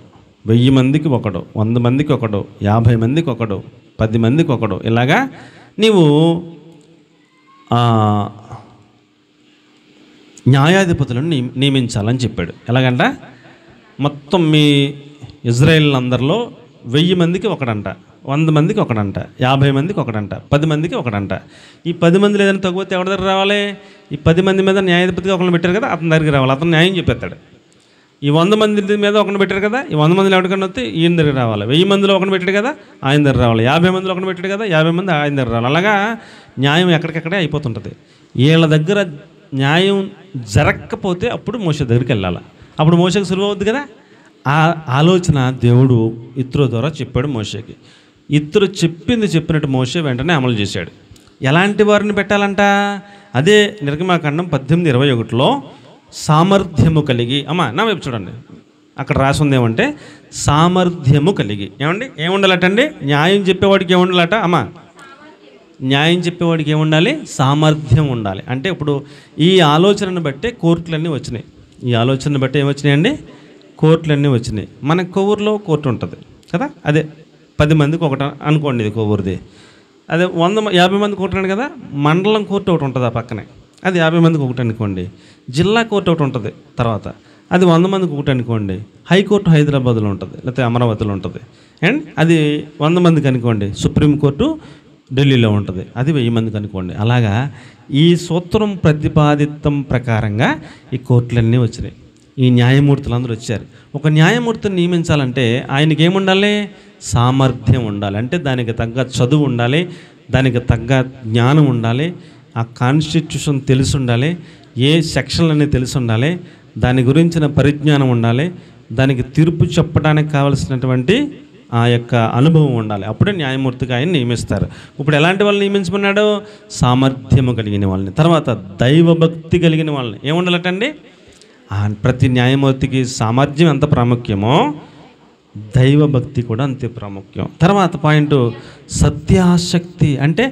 1000 మందికి ఒకడు, 100 మందికి ఒకడు, 50 మందికి ఒకడు, 10 మందికి ఒకడు, ఇలాగా నీవు న్యాయాధిపతులను నియమించాలని చెప్పాడు. ఎలాగంట? మొత్తం మీ ఇజ్రాయేల్ అందరిలో 1000 మందికి ఒకడంట, 100 మందికి ఒకడంట, 50 మందికి ఒకడంట, 10 మందికి ఒకడంట. ఈ 10 మంది లేదని తగ్గిపోతే ఎవరి దగ్గర రావాలి? ఈ 10 మంది మీద న్యాయాధిపతిగా ఒకరిని పెట్టారు కదా, అతని దగ్గరికి రావాలి. అతను న్యాయం చెప్పేస్తాడు. ఈ 100 మంది మీద ఒకరిని పెట్టారు కదా, ఈ 100 మందిలో ఎవరికన్నా వస్తే ఈయన దగ్గర రావాలి. 1000 మందిలో ఒకరిని పెట్టాడు కదా, ఆయన దగ్గర రావాలి. 50 మందిలో ఒకరిని పెట్టాడు కదా, 50 మంది ఆయన దగ్గర రావాలి. అలాగా న్యాయం ఎక్కడికెక్కడే అయిపోతుంటుంది. వీళ్ళ దగ్గర న్యాయం జరగకపోతే అప్పుడు మోషే దగ్గరికి వెళ్ళాలి. అప్పుడు మోషేకి సులువు అవుద్ది కదా. ఆ ఆలోచన దేవుడు ఇత్రో ద్వారా చెప్పాడు మోషేకి. ఇత్రో చెప్పినట్టు మోషే వెంటనే అమలు చేశాడు. ఎలాంటి వారిని పెట్టాలంట? అదే నిర్గమాకాండం 18:21లో సామర్థ్యము కలిగి, నా వైపు చూడండి, అక్కడ రాసి ఉంది ఏమంటే సామర్థ్యము కలిగి. ఏముండాలటండి? న్యాయం చెప్పేవాడికి ఏముండాలట? న్యాయం చెప్పేవాడికి ఏముండాలి? సామర్థ్యం ఉండాలి. అంటే ఇప్పుడు ఈ ఆలోచనను బట్టే కోర్టులన్నీ వచ్చినాయి. ఈ ఆలోచనను బట్టి ఏమొచ్చినాయండి? కోర్టులన్నీ వచ్చినాయి. మన కొవ్వూరులో కోర్టు ఉంటుంది కదా, అదే 10 మందికి ఒకటి అనుకోండి, ఇది కొవ్వూరుది. అదే 50 మందికి ఒకటి కదా, మండలం కోర్టు ఒకటి ఉంటుంది ఆ పక్కనే, అది 50 మందికి ఒకటి అనుకోండి. జిల్లా కోర్టు ఒకటి ఉంటుంది తర్వాత, అది 100 మందికి ఒకటి అనుకోండి. హైకోర్టు హైదరాబాద్లో ఉంటుంది, లేకపోతే అమరావతిలో ఉంటుంది. అండ్ అది 100 మందికి అనుకోండి. సుప్రీంకోర్టు ఢిల్లీలో ఉంటుంది, అది 1000 మందికి అనుకోండి. అలాగా ఈ సూత్రం ప్రతిపాదితం ప్రకారంగా ఈ కోర్టులన్నీ వచ్చినాయి. ఈ న్యాయమూర్తులు అందరూ వచ్చారు. ఒక న్యాయమూర్తిని నియమించాలంటే ఆయనకి ఏముండాలి? సామర్థ్యం ఉండాలి. అంటే దానికి తగ్గ చదువు ఉండాలి, దానికి తగ్గ జ్ఞానం ఉండాలి, ఆ కాన్స్టిట్యూషన్ తెలిసి ఉండాలి, ఏ సెక్షన్లన్నీ తెలిసి ఉండాలి, దాని గురించిన పరిజ్ఞానం ఉండాలి, దానికి తీర్పు చెప్పడానికి కావలసినటువంటి ఆ యొక్క అనుభవం ఉండాలి. అప్పుడే న్యాయమూర్తిగా ఆయన నియమిస్తారు. ఇప్పుడు ఎలాంటి వాళ్ళని నియమించమన్నాడు? సామర్థ్యము కలిగిన వాళ్ళని. తర్వాత దైవభక్తి కలిగిన వాళ్ళని. ఏముండాలటండి? ప్రతి న్యాయమూర్తికి సామర్థ్యం ఎంత ప్రాముఖ్యమో దైవభక్తి కూడా అంతే ప్రాముఖ్యం. తర్వాత పాయింట్ సత్యాసక్తి. అంటే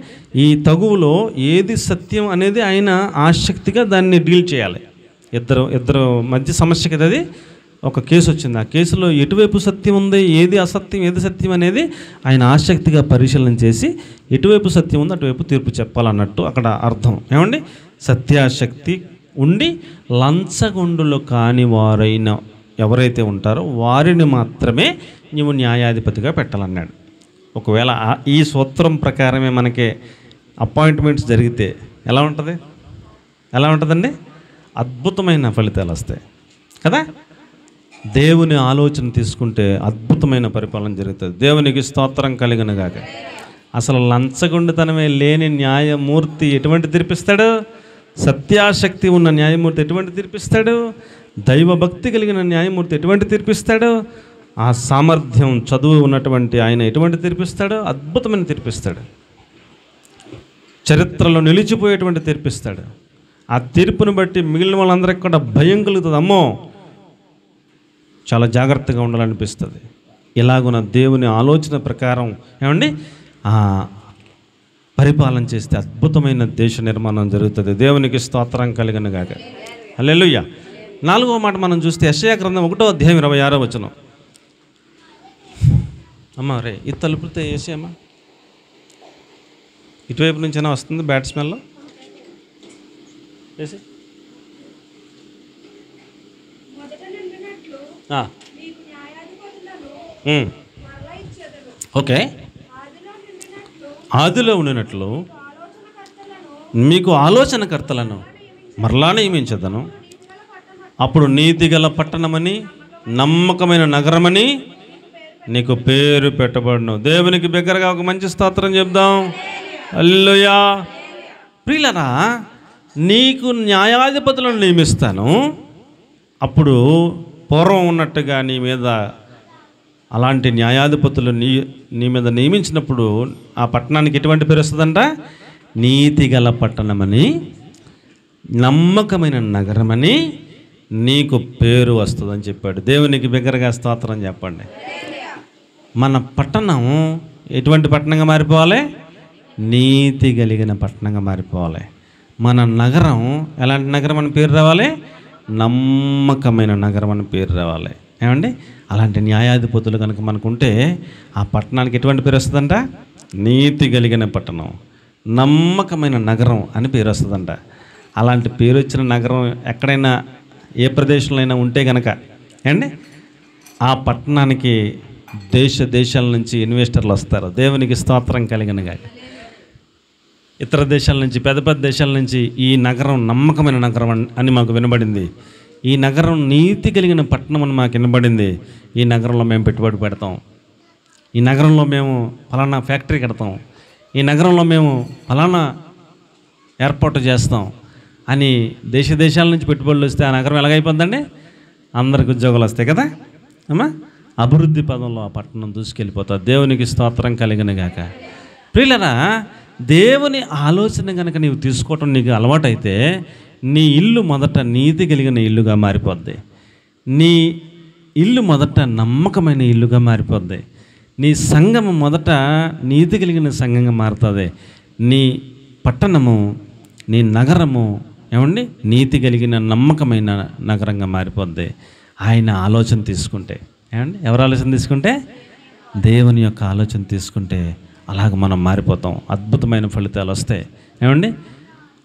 ఈ తగువులో ఏది సత్యం అనేది ఆయన ఆసక్తిగా దాన్ని డీల్ చేయాలి. ఇద్దరు మధ్య సమస్య కదా, అది ఒక కేసు వచ్చింది. ఆ కేసులో ఎటువైపు సత్యం ఉంది, ఏది అసత్యం, ఏది సత్యం అనేది ఆయన ఆసక్తిగా పరిశీలన చేసి ఎటువైపు సత్యం ఉందో అటువైపు తీర్పు చెప్పాలన్నట్టు అక్కడ అర్థం. సత్యాసక్తి ఉండి లంచగొండులు కాని వారైన ఎవరైతే ఉంటారో వారిని మాత్రమే నీవు న్యాయాధిపతిగా పెట్టాలన్నాడు. ఒకవేళ ఈ సూత్రం ప్రకారమే మనకి అపాయింట్మెంట్స్ జరిగితే ఎలా ఉంటుందండి? అద్భుతమైన ఫలితాలు వస్తాయి కదా. దేవుని ఆలోచన తీసుకుంటే అద్భుతమైన పరిపాలన జరుగుతుంది. దేవునికి స్తోత్రం కలుగును గాక. అసలు లంచగొండితనమే లేని న్యాయమూర్తి ఎటువంటి తీర్పిస్తాడు? సత్యాసక్తి ఉన్న న్యాయమూర్తి ఎటువంటి తీర్పిస్తాడు? దైవభక్తి కలిగిన న్యాయమూర్తి ఎటువంటి తీర్పిస్తాడు? ఆ సామర్థ్యం చదువు ఉన్నటువంటి ఆయన ఎటువంటి తీర్పిస్తాడు? అద్భుతమైన తీర్పిస్తాడు. చరిత్రలో నిలిచిపోయేటువంటి తీర్పిస్తాడు. ఆ తీర్పును బట్టి మిగిలిన వాళ్ళందరికీ కూడా భయం కలుగుతుంది. అమ్మో, చాలా జాగ్రత్తగా ఉండాలనిపిస్తుంది. ఇలాగున్న దేవుని ఆలోచన ప్రకారం పరిపాలన చేస్తే అద్భుతమైన దేశ నిర్మాణం జరుగుతుంది. దేవునికి స్తోత్రం కలుగును గాక. హల్లెలూయా. 4వ మాట మనం చూస్తే యెషయా గ్రంథం 1వ అధ్యాయం 26వ వచనం. అమ్మా రే, ఇది తలుపులతో వేసి అమ్మా, ఇటువైపు నుంచైనా వస్తుంది బ్యాట్ స్మెల్లో వేసి. ఓకే. ఆదిలో ఉండినట్లు మీకు ఆలోచనకర్తలను మరలా నియమించదను. అప్పుడు నీతిగల పట్టణమని, నమ్మకమైన నగరమని నీకు పేరు పెట్టబడును. దేవునికి బిగ్గరగా ఒక మంచి స్తోత్రం చెప్దాం. హల్లెలూయా. ప్రియులారా, నీకు న్యాయాధిపతులను నియమిస్తాను. అప్పుడు పూర్వం ఉన్నట్టుగా నీ మీద అలాంటి న్యాయాధిపతులు నీ మీద నియమించినప్పుడు ఆ పట్టణానికి ఎటువంటి పేరు వస్తుందంట? నీతిగల పట్టణమని, నమ్మకమైన నగరమని నీకు పేరు వస్తుందని చెప్పాడు. దేవునికి బిగ్గరగా స్తోత్రం చెప్పండి. మన పట్టణం ఎటువంటి పట్టణంగా మారిపోవాలి? నీతి కలిగిన పట్టణంగా మారిపోవాలి. మన నగరం ఎలాంటి నగరం అని పేరు రావాలి? నమ్మకమైన నగరం అని పేరు రావాలి. ఏమండి? అలాంటి న్యాయాధిపతులు కనుక మనకుంటే ఆ పట్టణానికి ఎటువంటి పేరు వస్తుందంట? నీతి కలిగిన పట్టణం, నమ్మకమైన నగరం అని పేరు వస్తుందంట. అలాంటి పేరు వచ్చిన నగరం ఎక్కడైనా ఏ ప్రదేశంలో అయినా ఉంటే కనుక ఏమండి ఆ పట్టణానికి దేశాల నుంచి ఇన్వెస్టర్లు వస్తారు. దేవునికి స్తోత్రం కలిగినగా. ఇతర దేశాల నుంచి, పెద్ద పెద్ద దేశాల నుంచి ఈ నగరం నమ్మకమైన నగరం అని మాకు వినబడింది. ఈ నగరం నీతి కలిగిన పట్టణం అని మాకు వినబడింది. ఈ నగరంలో మేము పెట్టుబడి పెడతాం, ఈ నగరంలో మేము ఫలానా ఫ్యాక్టరీ కడతాం, ఈ నగరంలో మేము ఫలానా ఏర్పాటు చేస్తాం అని దేశాల నుంచి పెట్టుబడులు వస్తే ఆ నగరం ఎలాగైపోద్దండి? అందరికి ఉద్యోగాలు వస్తాయి కదా అమ్మా. అభివృద్ధి పదంలో ఆ పట్టణం దూసుకెళ్ళిపోతుంది. దేవునికి స్తోత్రం కలిగిన గాక. ప్రియులరా, దేవుని ఆలోచన కనుక నీవు తీసుకోవటం నీకు అలవాటైతే నీ ఇల్లు మొదట నీతి కలిగిన ఇల్లుగా మారిపోద్ది. నీ ఇల్లు మొదట నమ్మకమైన ఇల్లుగా మారిపోద్ది. నీ సంఘము మొదట నీతి కలిగిన సంఘంగా మారుతుంది. నీ పట్టణము, నీ నగరము ఏమండి నీతి కలిగిన నమ్మకమైన నగరంగా మారిపోద్ది. ఆయన ఆలోచన తీసుకుంటే ఏమండి, ఎవరు ఆలోచన తీసుకుంటే? దేవుని యొక్క ఆలోచన తీసుకుంటే అలాగ మనం మారిపోతాం. అద్భుతమైన ఫలితాలు వస్తాయి. ఏమండి,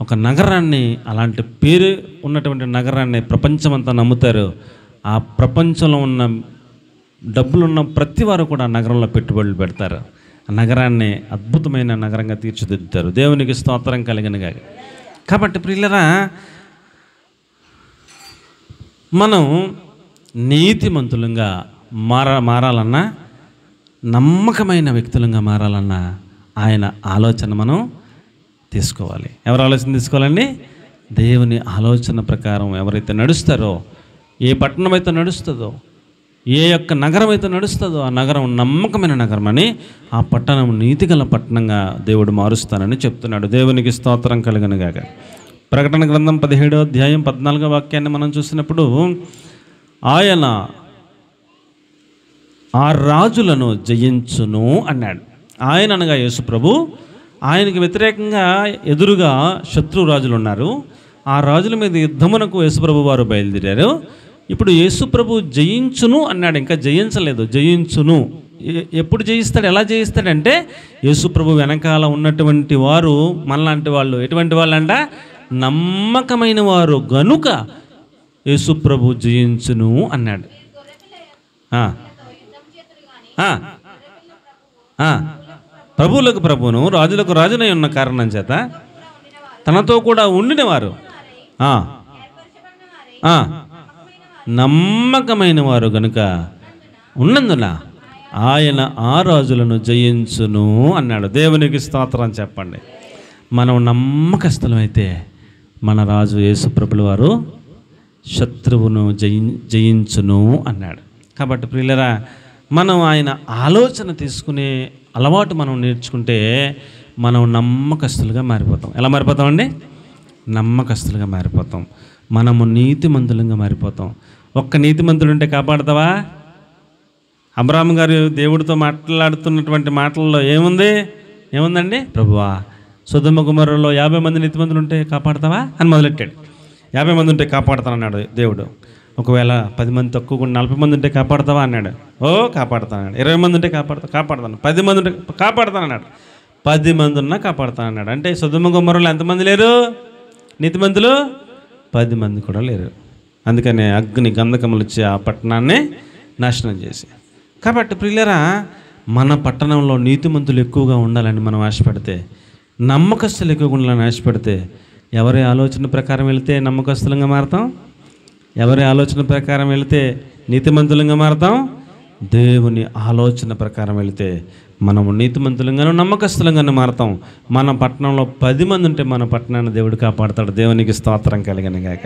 ఒక నగరాన్ని, అలాంటి పేరు ఉన్నటువంటి నగరాన్ని ప్రపంచమంతా నమ్ముతారు. ఆ ప్రపంచంలో ఉన్న డబ్బులున్న ప్రతి వారు కూడా ఆ నగరంలో పెట్టుబడులు పెడతారు. ఆ నగరాన్ని అద్భుతమైన నగరంగా తీర్చిదిద్దుతారు. దేవునికి స్తోత్రం కలిగినగా. కాబట్టి ప్రియులరా, మనం నీతిమంతులంగా మారాలన్నా, నమ్మకమైన వ్యక్తులంగా మారాలన్నా ఆయన ఆలోచన మనం తీసుకోవాలి. ఎవరు ఆలోచన తీసుకోవాలండి? దేవుని ఆలోచన ప్రకారం ఎవరైతే నడుస్తారో, ఏ పట్టణం అయితే నడుస్తుందో, ఏ యొక్క నగరం అయితే నడుస్తుందో ఆ నగరం నమ్మకమైన నగరం అని, ఆ పట్టణం నీతిగల పట్టణంగా దేవుడు మారుస్తానని చెప్తున్నాడు. దేవునికి స్తోత్రం కలుగునుగాక. ప్రకటన గ్రంథం 17వ అధ్యాయం 14వ వాక్యాన్ని మనం చూసినప్పుడు, ఆయన ఆ రాజులను జయించును అన్నాడు. ఆయన అనగా యేసు ప్రభు. ఆయనకి వ్యతిరేకంగా ఎదురుగా శత్రు రాజులు ఉన్నారు. ఆ రాజుల మీద యుద్ధమునకు యేసుప్రభు వారు బయలుదేరారు. ఇప్పుడు యేసుప్రభు జయించును అన్నాడు. ఇంకా జయించలేదు, జయించును. ఎప్పుడు జయిస్తాడు? ఎలా జయిస్తాడంటే యేసుప్రభు వెనకాల ఉన్నటువంటి వారు మనలాంటి వాళ్ళు. ఎటువంటి వాళ్ళంట? నమ్మకమైన వారు గనుక యేసుప్రభు జయించును అన్నాడు. ప్రభువులకు ప్రభువును, రాజులకు రాజునై ఉన్న కారణం చేత తనతో కూడా ఉండినవారు, నమ్మకమైన వారు గనుక ఉన్నందున ఆయన ఆ రాజులను జయించును అన్నాడు. దేవునికి స్తోత్రం చెప్పండి. మనం నమ్మకస్తులమైతే మన రాజు యేసుప్రభుల వారు శత్రువును జయించును అన్నాడు. కాబట్టి ప్రియులరా, మనం ఆయన ఆలోచన తీసుకునే అలవాటు మనం నేర్చుకుంటే మనం నమ్మకస్తులుగా మారిపోతాం. ఎలా మారిపోతామండి? నమ్మకస్తులుగా మారిపోతాం. మనము నీతిమంతులుగా మారిపోతాం. ఒక్క నీతిమంతుడు ఉంటే కాపాడతావా? అబ్రాహాము గారు దేవుడితో మాట్లాడుతున్నటువంటి మాటల్లో ఏముందండి? ప్రభువా, సొదొమ గొమొర్రాలో 50 మంది నీతిమంతులు ఉంటే కాపాడతావా అని మొదలెట్టాడు. 50 మంది ఉంటే కాపాడతానన్నాడు దేవుడు. ఒకవేళ 10 మంది తక్కువ 40 మంది ఉంటే కాపాడతావా అన్నాడు. కాపాడతానన్నాడు. 20 మంది ఉంటే కాపాడతాను. 10 మంది ఉంటే కాపాడతానన్నాడు. 10 మంది ఉన్నా కాపాడతానన్నాడు. అంటే సొదొమ గొమొర్రాలో ఎంతమంది లేరు? నీతిమంతులు 10 మంది కూడా లేరు. అందుకనే అగ్ని గంధకములు వచ్చి ఆ పట్టణాన్ని నాశనం చేసి. కాబట్టి ప్రియులరా, మన పట్టణంలో నీతిమంతులు ఎక్కువగా ఉండాలని మనం ఆశపడితే, నమ్మకస్తులు ఎక్కువగా ఉండాలని ఆశపడితే, ఎవరి ఆలోచన ప్రకారం వెళితే నమ్మకస్తులంగా మారతాం? ఎవరి ఆలోచన ప్రకారం వెళితే నీతిమంతులంగా మారతాం? దేవుని ఆలోచన ప్రకారం వెళితే మనము నీతిమంతులంగాను నమ్మకస్తులంగాను మారతాం. మన పట్టణంలో 10 మంది ఉంటే మన పట్టణాన్ని దేవుడు కాపాడతాడు. దేవునికి స్తోత్రం కలిగిన గాక.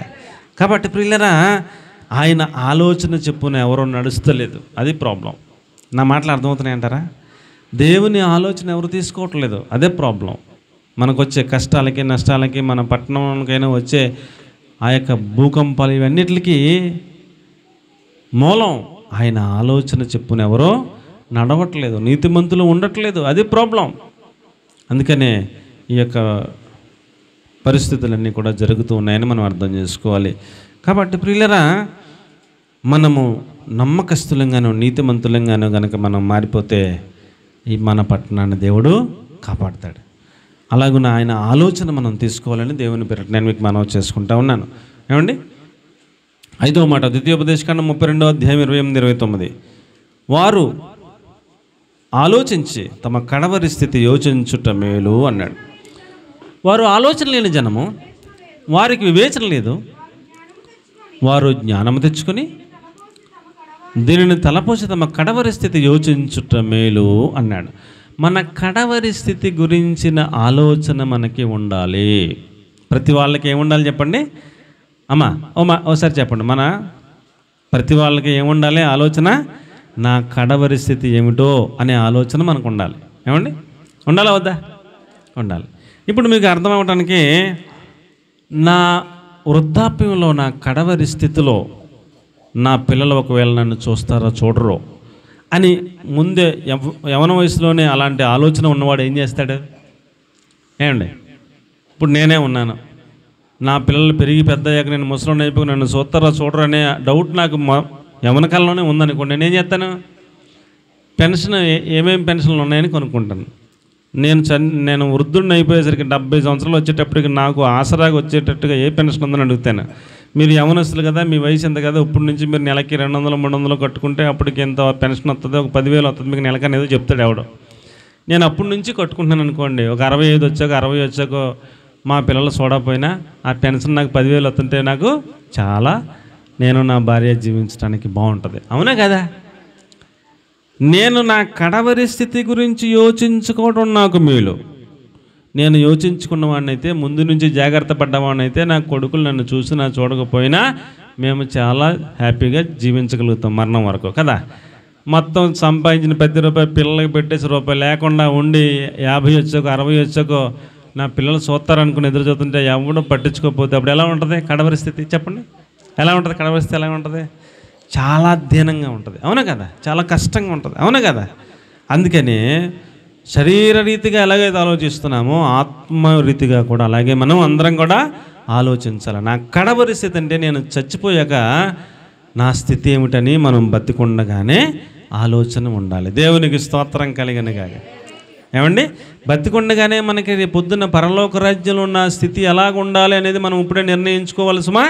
కాబట్టి ప్రియులరా, ఆయన ఆలోచన చెప్పున ఎవరో నడుస్తలేదు, అది ప్రాబ్లం. నా మాటలు అర్థమవుతున్నాయి అంటారా? దేవుని ఆలోచన ఎవరు తీసుకోవట్లేదు, అదే ప్రాబ్లం. మనకు వచ్చే కష్టాలకి నష్టాలకి, మన పట్టణంకైనా వచ్చే ఆ యొక్క భూకంపాలు, ఇవన్నిటికి మూలం ఆయన ఆలోచన చెప్పున ఎవరో నడవట్లేదు, నీతిమంతులు ఉండట్లేదు, అది ప్రాబ్లం. అందుకనే ఈ యొక్క పరిస్థితులన్నీ కూడా జరుగుతూ ఉన్నాయని మనం అర్థం చేసుకోవాలి. కాబట్టి ప్రియులరా, మనము నమ్మకస్తులంగాను నీతిమంతులంగాను కనుక మనం మారిపోతే ఈ మన పట్టణాన్ని దేవుడు కాపాడతాడు. అలాగున ఆయన ఆలోచన మనం తీసుకోవాలని దేవుని పేరిట నేను మీకు మనవి చేసుకుంటా ఉన్నాను. ఏమండి, 5వ మాట ద్వితీయోపదేశకాండం 32వ అధ్యాయం 28-29. వారు ఆలోచించి తమ కడవరి స్థితి యోచించుట మేలు అన్నాడు. వారు ఆలోచన లేని జనము, వారికి వివేచన లేదు, వారు జ్ఞానము తెచ్చుకొని దీనిని తలపోసి తమ కడవరి స్థితి యోచించుట మేలు అన్నాడు. మన కడవరి స్థితి గురించిన ఆలోచన మనకి ఉండాలి. ప్రతి వాళ్ళకి ఏముండాలి చెప్పండి అమ్మా, ఓసారి చెప్పండి. మన ప్రతి వాళ్ళకి ఏముండాలి ఆలోచన? నా కడవరి స్థితి ఏమిటో అనే ఆలోచన మనకు ఉండాలి. ఏమండి, ఉండాలా వద్దా? ఉండాలి. ఇప్పుడు మీకు అర్థమవటానికి, నా వృద్ధాప్యంలో నా కడవరి స్థితిలో నా పిల్లలు ఒకవేళ నన్ను చూస్తారో చూడరో అని ముందే యవన వయసులోనే అలాంటి ఆలోచన ఉన్నవాడు ఏం చేస్తాడు? ఏమండి, ఇప్పుడు నేనే ఉన్నాను, నా పిల్లలు పెరిగి పెద్ద అయ్యాక నేను ముసలోని అయిపోయి నన్ను చూస్తారా చూడరు అనే డౌట్ నాకు యవన కాలంలోనే ఉందనుకోండి, నేనేం చేస్తాను? పెన్షన్ ఏమేమి పెన్షన్లు ఉన్నాయని కొనుక్కుంటాను. నేను వృద్ధుడిని అయిపోయేసరికి 70 సంవత్సరాలు వచ్చేటప్పటికి నాకు ఆసరాగా వచ్చేటట్టుగా ఏ పెన్షన్ ఉందని అడుగుతాను. మీరు యవనస్తులు కదా, మీ వయసు ఎంత కదా, ఇప్పటి నుంచి మీరు నెలకి 200-300 కట్టుకుంటే అప్పటికి ఎంత పెన్షన్ వస్తుంది, ఒక 10,000 వస్తుంది మీకు నెలకి అనేది చెప్తాడు ఎవడో. నేను అప్పటి నుంచి కట్టుకుంటున్నాను అనుకోండి, ఒక 65 వచ్చాక 60 వచ్చాక మా పిల్లలు చూడకపోయినా ఆ పెన్షన్ నాకు 10,000 వస్తుంటే నాకు చాలా, నేను నా భార్య జీవించడానికి బాగుంటుంది. అవునా కదా? నేను నా కడవరి స్థితి గురించి యోచించుకోవడం నాకు మేలు. నేను యోచించుకున్న వాడినైతే, ముందు నుంచి జాగ్రత్త పడ్డవాడినైతే, నా కొడుకులు నన్ను చూసినా చూడకపోయినా మేము చాలా హ్యాపీగా జీవించగలుగుతాం మరణం వరకు కదా. మొత్తం సంపాదించిన ₹10 పిల్లలకి పెట్టేసి రూపాయి లేకుండా ఉండి 50 వచ్చాకో 60 వచ్చాకో నా పిల్లలు చూస్తారనుకుని ఎదురు చూస్తుంటే ఎవడో పట్టించుకోకపోతే అప్పుడు ఎలా ఉంటుంది కడవరి స్థితి? చెప్పండి, ఎలా ఉంటుంది కడవరి స్థితి? ఎలా ఉంటుంది? చాలా దీనంగా ఉంటుంది. అవునా కదా? చాలా కష్టంగా ఉంటుంది. అవునా కదా? అందుకని శరీర రీతిగా ఎలాగైతే ఆలోచిస్తున్నామో ఆత్మరీతిగా కూడా అలాగే మనం అందరం కూడా ఆలోచించాలి. నా కడవరి స్థితి అంటే నేను చచ్చిపోయాక నా స్థితి ఏమిటని మనం బతికుండగానే ఆలోచన ఉండాలి. దేవునికి స్తోత్రం కలిగిన కాక. ఏమండి, బతికుండగానే మనకి రేపు పొద్దున్న పరలోక రాజ్యంలో ఉన్న స్థితి ఎలాగ ఉండాలి అనేది మనం ఇప్పుడే నిర్ణయించుకోవాలి సుమా.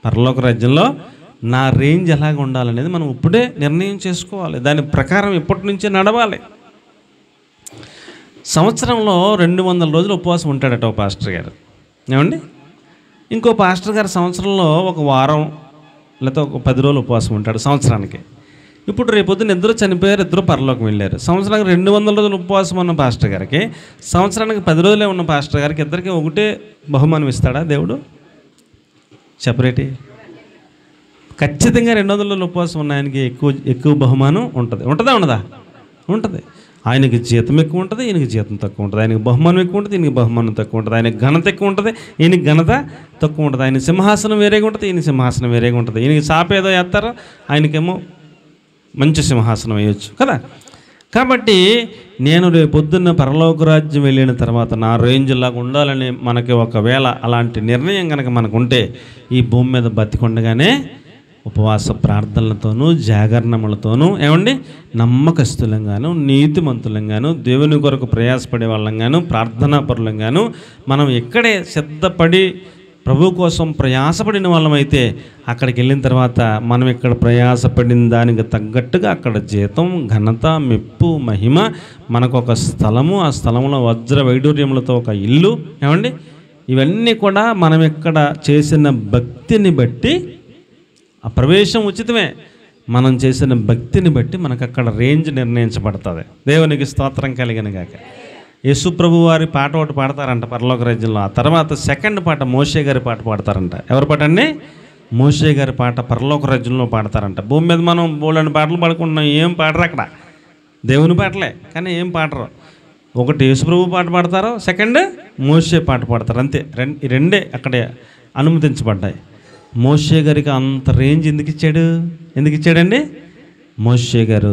పరలోక రాజ్యంలో నా రేంజ్ ఎలాగ ఉండాలనేది మనం ఇప్పుడే నిర్ణయం చేసుకోవాలి. దాని ప్రకారం ఇప్పటి నుంచే నడవాలి. సంవత్సరంలో 200 రోజులు ఉపవాసం ఉంటాడట ఒక పాస్టర్ గారు. ఏమండి, ఇంకో పాస్టర్ గారు సంవత్సరంలో ఒక వారం లేకపోతే ఒక 10 రోజులు ఉపవాసం ఉంటాడు సంవత్సరానికి. ఇప్పుడు రేపొద్దున ఇద్దరు చనిపోయారు, ఇద్దరు పరలోకం వెళ్ళారు. సంవత్సరానికి 200 రోజులు ఉపవాసం ఉన్న పాస్టర్ గారికి, సంవత్సరానికి 10 రోజులే ఉన్న పాస్టర్ గారికి ఇద్దరికి ఒకటే బహుమానం ఇస్తాడా దేవుడు? సెపరేటీ? ఖచ్చితంగా 200 రోజులు ఉపవాసం ఉన్న ఆయనకి ఎక్కువ బహుమానం ఉంటుంది. ఉంటుందా ఉండదా? ఉంటుంది. ఆయనకి జీతం ఎక్కువ ఉంటుంది, ఈయనకి జీతం తక్కువ ఉంటుంది. ఆయనకి బహుమానం ఎక్కువ ఉంటుంది, ఈయనకి బహుమానం తక్కువ ఉంటుంది. ఆయనకి ఘనత ఎక్కువ ఉంటుంది, ఈయనకి ఘనత తక్కువ ఉంటుంది. ఆయన సింహాసనం వేరేగా ఉంటుంది, ఈయన సింహాసనం వేరేగా ఉంటుంది. ఈయనకి సాప ఏదో వేస్తారో ఆయనకేమో మంచి సింహాసనం వేయచ్చు కదా. కాబట్టి నేను రేపు పొద్దున్న పరలోక రాజ్యం వెళ్ళిన తర్వాత నా రేంజ్లాగా ఉండాలని మనకి ఒకవేళ అలాంటి నిర్ణయం కనుక మనకు ఉంటే ఈ భూమి మీద బతికొండగానే ఉపవాస ప్రార్థనలతోనూ జాగరణములతోనూ ఏమండి నమ్మకస్తులంగాను నీతిమంతులంగాను దేవుని కొరకు ప్రయాసపడే వాళ్ళంగాను ప్రార్థనాపరులంగాను మనం ఎక్కడే సిద్ధపడి ప్రభు కోసం ప్రయాసపడిన వాళ్ళమైతే అక్కడికి వెళ్ళిన తర్వాత మనం ఇక్కడ ప్రయాసపడిన దానికి తగ్గట్టుగా అక్కడ జీతం ఘనత మెప్పు మహిమ మనకు ఒక స్థలము, ఆ స్థలంలో వజ్ర వైడూర్యములతో ఒక ఇల్లు ఏమండి ఇవన్నీ కూడా మనం ఇక్కడ చేసిన భక్తిని బట్టి ఆ ప్రవేశం ఉచితమే. మనం చేసిన భక్తిని బట్టి మనకు అక్కడ రేంజ్ నిర్ణయించబడుతుంది. దేవునికి స్తోత్రం కలిగిన గాక. యేసు ప్రభు వారి పాట ఒకటి పాడతారంట పరలోక రాజ్యంలో. ఆ తర్వాత సెకండ్ పాట మోషే గారి పాట పాడతారంట. ఎవరి పాట అండి? మోషే గారి పాట పరలోక రాజ్యంలో పాడతారంట. భూమి మీద మనం బోళ్ళని పాటలు పాడుకుంటున్నాం, ఏం పాడరు అక్కడ, దేవుని పాటలే కానీ ఏం పాడరు. ఒకటి యేసు ప్రభు పాట పాడతారు, సెకండ్ మోషే పాట పాడతారు, అంతే. ఈ రెండే అక్కడే అనుమతించబడ్డాయి. మోషే గారికి అంత రేంజ్ ఎందుకు ఇచ్చాడండి? మోషే గారు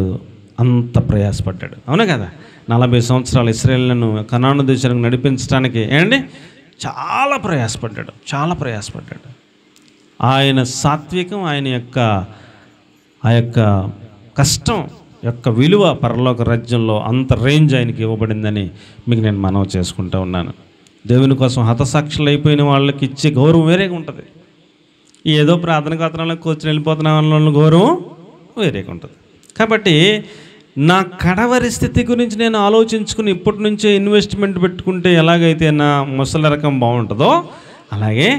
అంత ప్రయాసపడ్డాడు, అవునా కదా? 40 సంవత్సరాలు ఇశ్రాయేలును కనాను దేశానికి నడిపించడానికి చాలా ప్రయాసపడ్డాడు. ఆయన సాత్వికం, ఆయన యొక్క ఆ యొక్క కష్టం యొక్క విలువ పరలోక రాజ్యంలో అంత రేంజ్ ఆయనకి ఇవ్వబడిందని మీకు నేను మనవి చేసుకుంటూ ఉన్నాను. దేవుని కోసం హతసాక్షులు అయిపోయిన వాళ్ళకి ఇచ్చే గౌరవం వేరేగా ఉంటుంది. ఏదో ప్రార్థన గాత్రంలో కూర్చొని వెళ్ళిపోతున్న వాళ్ళ గౌరవం వేరేగా ఉంటుంది. కాబట్టి నా కడవరి స్థితి గురించి నేను ఆలోచించుకుని ఇప్పటి నుంచే ఇన్వెస్ట్మెంట్ పెట్టుకుంటే ఎలాగైతే నా ముసలి రకం బాగుంటుందో, అలాగే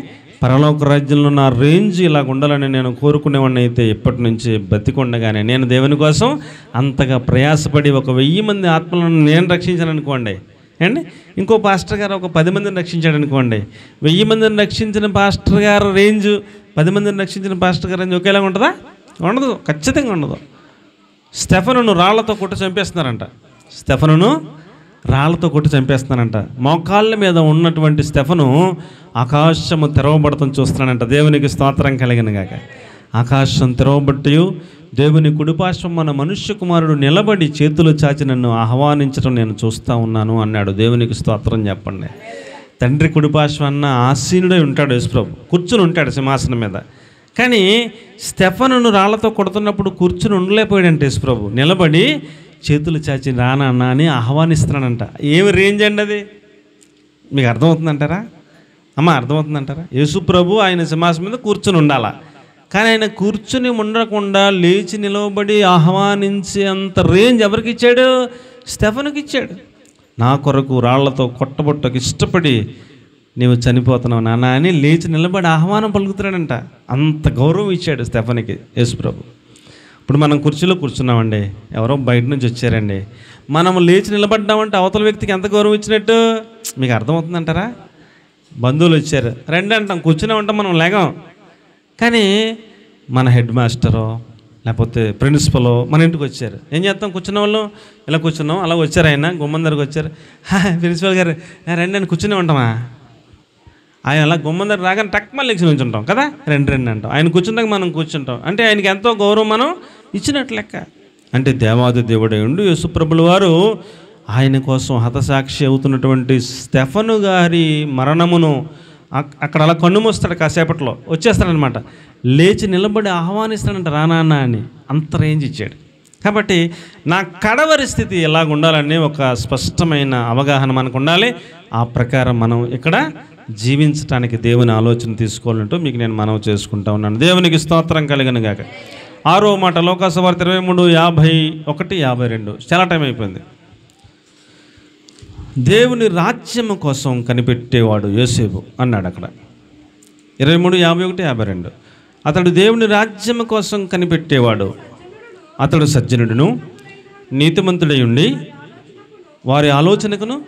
పరలోక రాజ్యంలో నా రేంజ్ ఇలాగ ఉండాలని నేను కోరుకునేవాడిని అయితే ఇప్పటి నుంచి బతికొండగానే నేను దేవుని కోసం అంతగా ప్రయాసపడి 1000 మంది ఆత్మలను నేను రక్షించాను అనుకోండి ఇంకో పాస్టర్ గారు ఒక 10 మందిని రక్షించాడు అనుకోండి, 1000 మందిని రక్షించిన పాస్టర్ గారు రేంజ్ 10 మందిని రక్షించిన పాస్టర్ గారు రేంజ్ ఒకేలాగా ఉంటుందా? ఉండదు, ఖచ్చితంగా ఉండదు. స్టెఫనును రాళ్లతో కొట్టి చంపేస్తున్నారంట. మోకాళ్ళ మీద ఉన్నటువంటి స్టెఫను ఆకాశము తెరవబడతం చూస్తున్నానంట. దేవునికి స్తోత్రం కలిగిన గాక. ఆకాశం తెరవబట్టి దేవుని కుడిపార్శ్వం మన మనుష్య కుమారుడు నిలబడి చేతులు చాచి నన్ను ఆహ్వానించడం నేను చూస్తూ ఉన్నాను అన్నాడు. దేవునికి స్తోత్రం చెప్పండి. తండ్రి కుడిపార్శ్వం అన్న ఆసీనుడై ఉంటాడు యేసుప్రభు, కూర్చుని ఉంటాడు సింహాసనం మీద. కానీ స్టెఫనును రాళ్లతో కొడుతున్నప్పుడు కూర్చుని ఉండలేకపోయాడంటే యేసుప్రభు, నిలబడి చేతులు చాచి రానా అని ఆహ్వానిస్తున్నానంట. ఏమి రేంజ్ అండి అది? మీకు అర్థమవుతుందంటారా అర్థమవుతుందంటారా? యేసుప్రభు ఆయన సింహాసనం మీద కూర్చుని ఉండాలా, కానీ ఆయన కూర్చుని ఉండకుండా లేచి నిలవబడి ఆహ్వానించే అంత రేంజ్ ఎవరికి ఇచ్చాడు? స్టెఫనుకి ఇచ్చాడు. నా కొరకు రాళ్లతో కొట్టబొట్టకు ఇష్టపడి నీవు చనిపోతున్నావు నాన్న అని లేచి నిలబడి ఆహ్వానం పలుకుతున్నాడంట. అంత గౌరవం ఇచ్చాడు స్టెఫనుకి యేసుప్రభు. ఇప్పుడు మనం కుర్చీలో కూర్చున్నామండి, ఎవరో బయట నుంచి వచ్చారండి, మనం లేచి నిలబడ్డామంటే అవతల వ్యక్తికి ఎంత గౌరవం ఇచ్చినట్టు మీకు అర్థమవుతుందంటారా? బంధువులు వచ్చారు రండి అంటాం, కూర్చున్నామంటాం, మనం లేగం. కానీ మన హెడ్ మాస్టరో లేకపోతే ప్రిన్సిపలో మన ఇంటికి వచ్చారు, ఏం చేస్తాం? కూర్చున్న వాళ్ళు ఇలా కూర్చున్నాం, అలా వచ్చారు, ఆయన గుమ్మం దగ్గరకు వచ్చారు, ప్రిన్సిపల్ గారు రండి అని కూర్చునే ఉంటామా? ఆయన అలా గుమ్మం దగ్గర రాగానే టక్మల్ లెక్సి నుంచి ఉంటాం కదా, రెండు అంటాం. ఆయన కూర్చున్నాక మనం కూర్చుంటాం అంటే ఆయనకి ఎంతో గౌరవం మనం ఇచ్చినట్లు లెక్క. అంటే దేవాది దేవుడై ఉండి యేసుప్రభుల వారు ఆయన కోసం హతసాక్షి అవుతున్నటువంటి స్టెఫను గారి మరణమును అక్కడ అలా కన్ను మూస్తాడు, కాసేపట్లో వచ్చేస్తాడనమాట, లేచి నిలబడి ఆహ్వానిస్తాడంట రానాన్న అని. అంత రేంజ్ ఇచ్చాడు. కాబట్టి నా కడవరి స్థితి ఎలాగ ఉండాలని ఒక స్పష్టమైన అవగాహన మనకు ఉండాలి. ఆ ప్రకారం మనం ఇక్కడ జీవించడానికి దేవుని ఆలోచన తీసుకోవాలంటూ మీకు నేను మనవి చేసుకుంటా ఉన్నాను. దేవునికి స్తోత్రం కలిగిన గాక. 6వ మాట లోకాసువార్త 23:51-52. చాలా టైం అయిపోయింది. దేవుని రాజ్యము కోసం కనిపెట్టేవాడు యోసేపు అన్నాడు అక్కడ 23:51-52. అతడు దేవుని రాజ్యము కోసం కనిపెట్టేవాడు, అతడు సజ్జనుడును నీతిమంతుడై ఉండి వారి ఆలోచనకును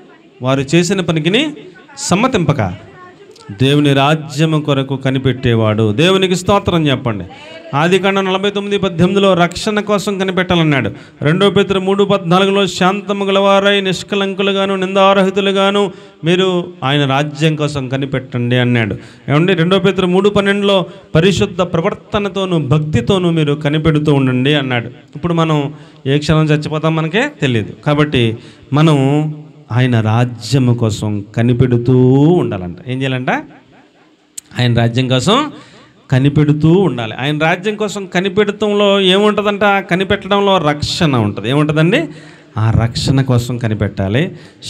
వారు చేసిన పనికిని సమ్మతింపక దేవుని రాజ్యము కొరకు కనిపెట్టేవాడు. దేవునికి స్తోత్రం చెప్పండి. ఆదికాండం 49:18 రక్షణ కోసం కనిపెట్టాలన్నాడు. 2 పేతురు 3:14 శాంతము గలవారై నిష్కలంకులుగాను నిందారహితులుగాను మీరు ఆయన రాజ్యం కోసం కనిపెట్టండి అన్నాడు. ఏమండి 2 పేతురు 3:12 పరిశుద్ధ ప్రవర్తనతోనూ భక్తితోనూ మీరు కనిపెడుతూ ఉండండి అన్నాడు. ఇప్పుడు మనం ఏ క్షణం చచ్చిపోతాం మనకే తెలియదు. కాబట్టి మనం ఆయన రాజ్యం కోసం కనిపెడుతూ ఉండాలంట. ఏం చేయాలంట? ఆయన రాజ్యం కోసం కనిపెడుతూ ఉండాలి. ఆయన రాజ్యం కోసం కనిపెడతంలో ఏముంటుందంట? కనిపెట్టడంలో రక్షణ ఉంటుంది. ఏముంటుందండి? ఆ రక్షణ కోసం కనిపెట్టాలి.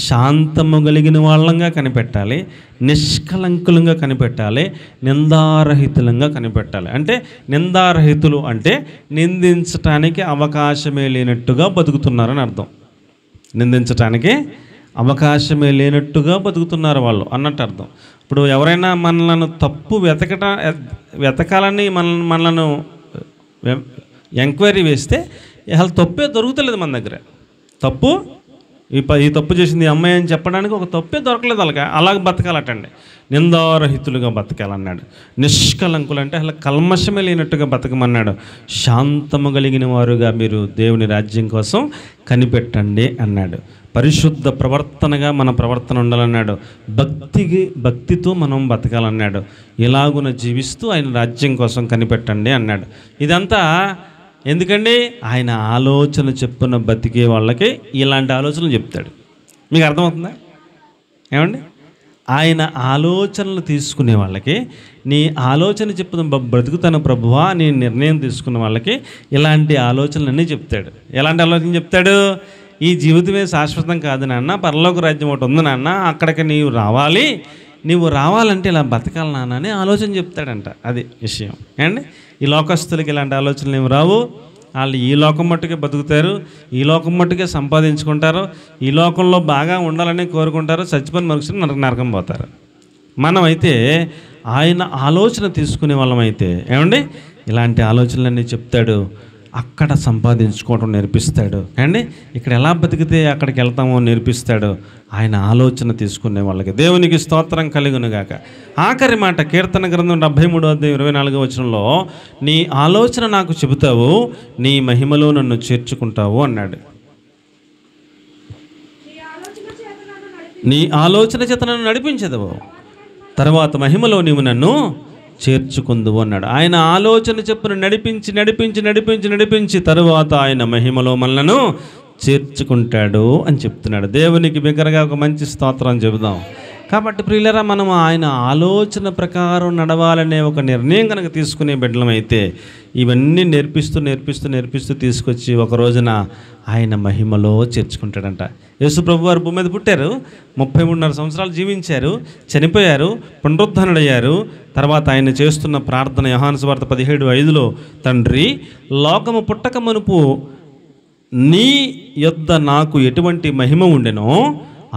శాంతము కలిగిన వాళ్ళంగా కనిపెట్టాలి, నిష్కలంకులంగా కనిపెట్టాలి, నిందారహితులంగా కనిపెట్టాలి. అంటే నిందారహితులు అంటే నిందించటానికి అవకాశమే లేనట్టుగా బతుకుతున్నారని అర్థం. నిందించటానికి అవకాశమే లేనట్టుగా బతుకుతున్నారు వాళ్ళు అన్నట్టు అర్థం. ఇప్పుడు ఎవరైనా మనలను తప్పు వెతకాలని మనలను ఎంక్వైరీ వేస్తే అసలు తప్పే దొరుకుతలేదు మన దగ్గర. తప్పు ఈ తప్పు చేసింది ఈ అమ్మాయి అని చెప్పడానికి ఒక తప్పే దొరకలేదు వాళ్ళకి. అలాగ బతకాలటండి, నిందారహితులుగా బతకాలన్నాడు. నిష్కలంకులు అంటే అసలు కల్మషమే లేనట్టుగా బతకమన్నాడు. శాంతము కలిగిన వారుగా మీరు దేవుని రాజ్యం కోసం కనిపెట్టండి అన్నాడు. పరిశుద్ధ ప్రవర్తనగా మన ప్రవర్తన ఉండాలన్నాడు. భక్తితో మనం బతకాలన్నాడు. ఇలాగున జీవిస్తూ ఆయన రాజ్యం కోసం కనిపెట్టండి అన్నాడు. ఇదంతా ఎందుకండి? ఆయన ఆలోచన చెప్పున బతికే వాళ్ళకి ఇలాంటి ఆలోచనలు చెప్తాడు. మీకు అర్థమవుతుందా ఏమండి? ఆయన ఆలోచనలు తీసుకునే వాళ్ళకి, నీ ఆలోచన చెప్పున బ్రతుకుతాను ప్రభువా నీ నిర్ణయం తీసుకున్న వాళ్ళకి ఇలాంటి ఆలోచనలన్నీ చెప్తాడు. ఎలాంటి ఆలోచన చెప్తాడు? ఈ జీవితమే శాశ్వతం కాదు నాన్న, పరలోక రాజ్యం ఒకటి ఉంది నాన్న, అక్కడికి నీవు రావాలంటే ఇలా బతకాలి నాన్న అని ఆలోచన చెప్తాడంట. అది విషయం అండి. ఈ లోకస్తులకి ఇలాంటి ఆలోచనలు ఏమి రావు. వాళ్ళు ఈ లోకం మట్టుకే బతుకుతారు, ఈ లోకం మట్టుకే సంపాదించుకుంటారు, ఈ లోకంలో బాగా ఉండాలని కోరుకుంటారు, చచ్చిపోయిన మనుషులు నరకం పోతారు. మనమైతే ఆయన ఆలోచన తీసుకునే వాళ్ళమైతే ఏమండి ఇలాంటి ఆలోచనలన్నీ చెప్తాడు. అక్కడ సంపాదించుకోవడం నేర్పిస్తాడు అండి. ఇక్కడ ఎలా బతికితే అక్కడికి వెళ్తామో నేర్పిస్తాడు. ఆయన ఆలోచన తీసుకునే వాళ్ళకి దేవునికి స్తోత్రం కలుగునుగాక. ఆఖరి మాట కీర్తన గ్రంథం 73:24 నీ ఆలోచన నాకు చెబుతావు, నీ మహిమలో నన్ను చేర్చుకుంటావు అన్నాడు. నీ ఆలోచన చేత నన్ను నడిపించదవు, తర్వాత మహిమలో నీవు నన్ను చేర్చుకుందువు అన్నాడు. ఆయన ఆలోచన చెప్పున నడిపించి తరువాత ఆయన మహిమలో మనలను చేర్చుకుంటాడు అని చెప్తున్నాడు. దేవునికి బిగ్గరగా ఒక మంచి స్తోత్రం చెబుదాం. కాబట్టి ప్రియులరా, మనం ఆయన ఆలోచన ప్రకారం నడవాలనే ఒక నిర్ణయం కనుక తీసుకునే బిడ్డలమైతే ఇవన్నీ నేర్పిస్తూ తీసుకొచ్చి ఒక రోజున ఆయన మహిమలో చేర్చుకుంటాడంట. యేసు ప్రభు వారు భూమి మీద పుట్టారు, 33.5 సంవత్సరాలు జీవించారు, చనిపోయారు, పునరుద్ధరణయ్యారు. తర్వాత ఆయన చేస్తున్న ప్రార్థన యోహాను సువార్త 17:5 తండ్రి లోకము పుట్టక మునుపు నీ యొద్ద నాకు ఎటువంటి మహిమ ఉండెనో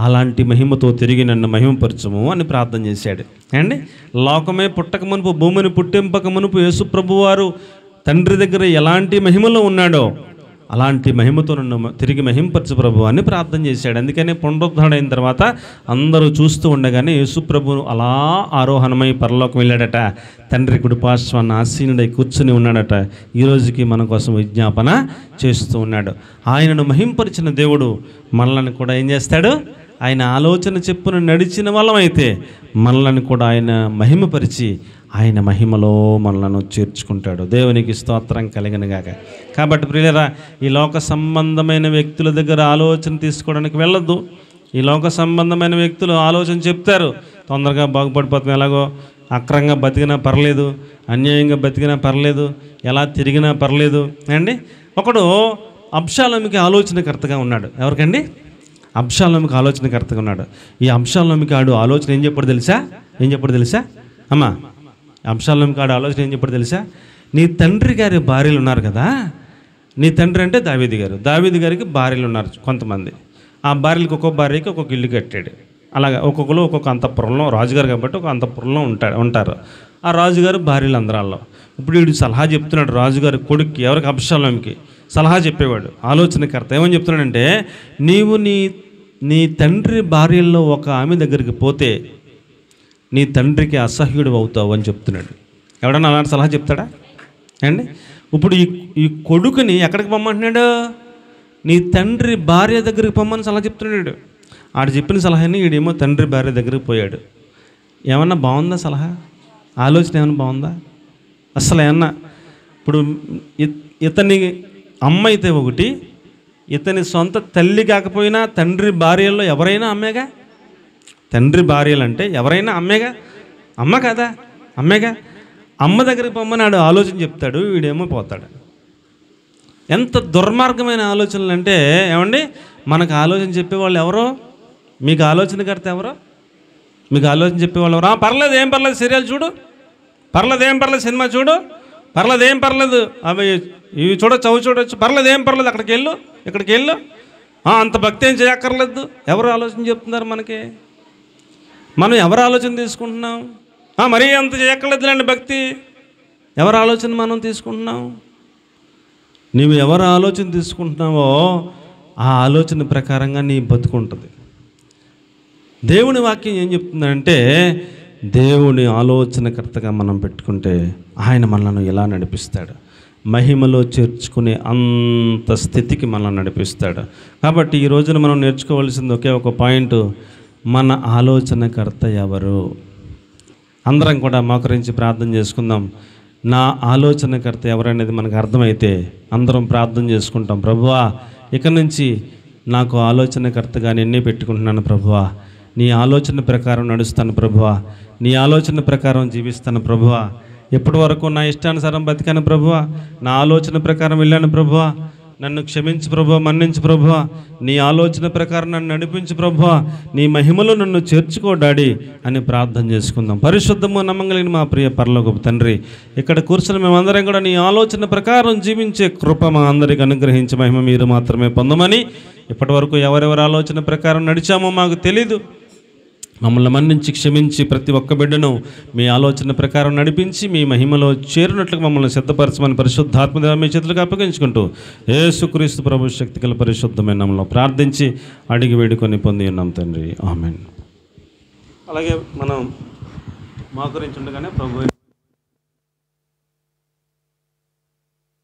అలాంటి మహిమతో తిరిగి నన్ను మహిమపరచుము అని ప్రార్థన చేశాడు అండి. లోకమే పుట్టక మునుపు, భూమిని పుట్టింపక మునుపు యేసు ప్రభువారు తండ్రి దగ్గర ఎలాంటి మహిమలో ఉన్నాడో అలాంటి మహిమతో నన్ను తిరిగి మహిమపరచు ప్రభు అని ప్రార్థన చేశాడు. అందుకని పునరుద్ధరణ అయిన తర్వాత అందరూ చూస్తూ ఉండగానే యేసు ప్రభువు అలా ఆరోహణమై పరలోకం వెళ్ళాడట. తండ్రి కుడిపార్శ్వాన ఆసీనుడై కూర్చుని ఉన్నాడట. ఈరోజుకి మన కోసం విజ్ఞాపన చేస్తూ ఉన్నాడు. ఆయనను మహింపరిచిన దేవుడు మనల్ని కూడా ఏం చేస్తాడు? ఆయన ఆలోచన చెప్పున నడిచిన వాళ్ళమైతే మనల్ని కూడా ఆయన మహిమపరిచి ఆయన మహిమలో మనలను చేర్చుకుంటాడు. దేవునికి స్తోత్రం కలిగినగాక. కాబట్టి ప్రియులరా, ఈ లోక సంబంధమైన వ్యక్తుల దగ్గర ఆలోచన తీసుకోవడానికి వెళ్ళొద్దు. ఈ లోక సంబంధమైన వ్యక్తులు ఆలోచన చెప్తారు, తొందరగా బాగుపడిపోతాం, ఎలాగో అక్రంగా బతికినా పర్లేదు, అన్యాయంగా బతికినా పర్లేదు, ఎలా తిరిగినా పర్లేదు అండి. ఒకడు అబ్షాలోముకి ఆలోచనకర్తగా ఉన్నాడు. ఎవరికండి? అబ్షాలోముకి ఆలోచనకర్తగా ఉన్నాడు. ఈ అబ్షాలోముకి ఆడు ఆలోచన ఏం చెప్పాడు తెలుసా అమ్మా? అబ్షాలోముకి ఆడు ఆలోచన ఏం చెప్పాడు తెలుసా? నీ తండ్రి గారి భార్యలు ఉన్నారు కదా, నీ తండ్రి అంటే దావీదు గారికి భార్యలు ఉన్నారు కొంతమంది. ఆ భార్యలకు ఒక్కొక్క భార్యకి ఒక్కొక్క ఇల్లు కట్టాడు. అలాగా ఒక్కొక్కరు ఒక్కొక్క అంతఃపురంలో, రాజుగారు కాబట్టి ఒక అంతఃపురంలో ఉంటారు ఆ రాజుగారు భార్యలు అందరాల్లో. ఇప్పుడు వీడు సలహా చెప్తున్నాడు రాజుగారి కొడుక్కి, ఎవరికి? అబ్షాలోముకి సలహా చెప్పేవాడు, ఆలోచనకర్త. ఏమని చెప్తున్నాడంటే, నీవు నీ తండ్రి భార్యల్లో ఒక ఆమె దగ్గరికి పోతే నీ తండ్రికి అసహ్యుడు అవుతావు అని చెప్తున్నాడు. ఎవడన్నా అలాంటి సలహా చెప్తాడా అండి? ఇప్పుడు ఈ కొడుకుని ఎక్కడికి పొమ్మంటున్నాడు? నీ తండ్రి భార్య దగ్గరికి పొమ్మని సలహా చెప్తున్నాడు. ఆడు చెప్పిన సలహాని వీడేమో తండ్రి భార్య దగ్గరికి పోయాడు. ఏమన్నా బాగుందా సలహా? ఆలోచన ఏమన్నా బాగుందా? అసలు ఏమన్నా? ఇప్పుడు ఇతని అమ్మ అయితే ఒకటి, ఇతని సొంత తల్లి కాకపోయినా తండ్రి భార్యల్లో ఎవరైనా అమ్మేగా. తండ్రి భార్యలు అంటే ఎవరైనా అమ్మేగా, అమ్మ కదా, అమ్మేగా. అమ్మ దగ్గరికి పొమ్మన్నాడు ఆలోచన చెప్తాడు, వీడేమో పోతాడు. ఎంత దుర్మార్గమైన ఆలోచనలు అంటే ఏమండి, మనకు ఆలోచన చెప్పేవాళ్ళు ఎవరో? మీకు ఆలోచనకర్త ఎవరో? మీకు ఆలోచన చెప్పేవాళ్ళు ఎవరో? పర్లేదు, ఏం పర్లేదు, సీరియల్ చూడు, పర్లేదు, ఏం పర్లేదు, సినిమా చూడు, పర్లేదు, ఏం పర్లేదు, అవి ఇవి చూడొచ్చు, పర్లేదు, ఏం పర్లేదు, అక్కడికి వెళ్ళు, ఇక్కడికి వెళ్ళు, అంత భక్తి ఏం చేయక్కర్లేదు. ఎవరు ఆలోచన చెప్తున్నారు మనకి? మనం ఎవరు ఆలోచన తీసుకుంటున్నాం? మరీ అంత చేయక్కర్లేదులేండి భక్తి. ఎవరు ఆలోచన మనం తీసుకుంటున్నాం? నీవు ఎవరు ఆలోచన తీసుకుంటున్నావో ఆ ఆలోచన ప్రకారంగా నీ బతుకుంటుంది. దేవుని వాక్యం ఏం చెప్తుందంటే, దేవుని ఆలోచనకర్తగా మనం పెట్టుకుంటే ఆయన మనల్ని ఎలా నడిపిస్తాడు, మహిమలో చేర్చుకునే అంత స్థితికి మనల్ని నడిపిస్తాడు. కాబట్టి ఈ రోజున మనం నేర్చుకోవాల్సింది ఒకే ఒక పాయింట్, మన ఆలోచనకర్త ఎవరు? అందరం కూడా మోకరించి ప్రార్థన చేసుకుందాం. నా ఆలోచనకర్త ఎవరనేది మనకు అర్థమైతే అందరం ప్రార్థన చేసుకుంటాం. ప్రభువా, ఇక నుంచి నాకు ఆలోచనకర్తగా నిన్నే పెట్టుకుంటున్నాను ప్రభువా, నీ ఆలోచన ప్రకారం నడుస్తాను ప్రభువా, నీ ఆలోచన ప్రకారం జీవిస్తాను ప్రభువా, ఎప్పటి వరకు నా ఇష్టానుసారం బతికాను ప్రభువా, నా ఆలోచన ప్రకారం వెళ్ళాను ప్రభువా, నన్ను క్షమించు ప్రభువా, మన్నించు ప్రభువా, నీ ఆలోచన ప్రకారం నన్ను నడిపించు ప్రభువా, నీ మహిమలో నన్ను చేర్చుకో డాడీ అని ప్రార్థన చేసుకుందాం. పరిశుద్ధము నమ్మగలిగిన మా ప్రియ పరలోకపు తండ్రి, ఇక్కడ కూర్చుని మేమందరం కూడా నీ ఆలోచన ప్రకారం జీవించే కృప మా అందరికి అనుగ్రహించే మహిమ మీరు మాత్రమే పొందమని, ఇప్పటి వరకు ఎవరెవరి ఆలోచన ప్రకారం నడిచామో మాకు తెలీదు, మమ్మల్ని మన్నించి క్షమించి ప్రతి ఒక్క బిడ్డను మీ ఆలోచన ప్రకారం నడిపించి మీ మహిమలో చేరినట్లుగా మమ్మల్ని సిద్ధపరచమని పరిశుద్ధాత్మ మీ చేతులకు అప్పగించుకుంటూ యేసుక్రీస్తు ప్రభు శక్తి గల పరిశుద్ధమైన నామములో ప్రార్థించి అడిగి వేడుకొని పొంది ఉన్నాం తండ్రి, ఆమేన్. అలాగే మనం మోకరించి ఉండగానే ప్రభు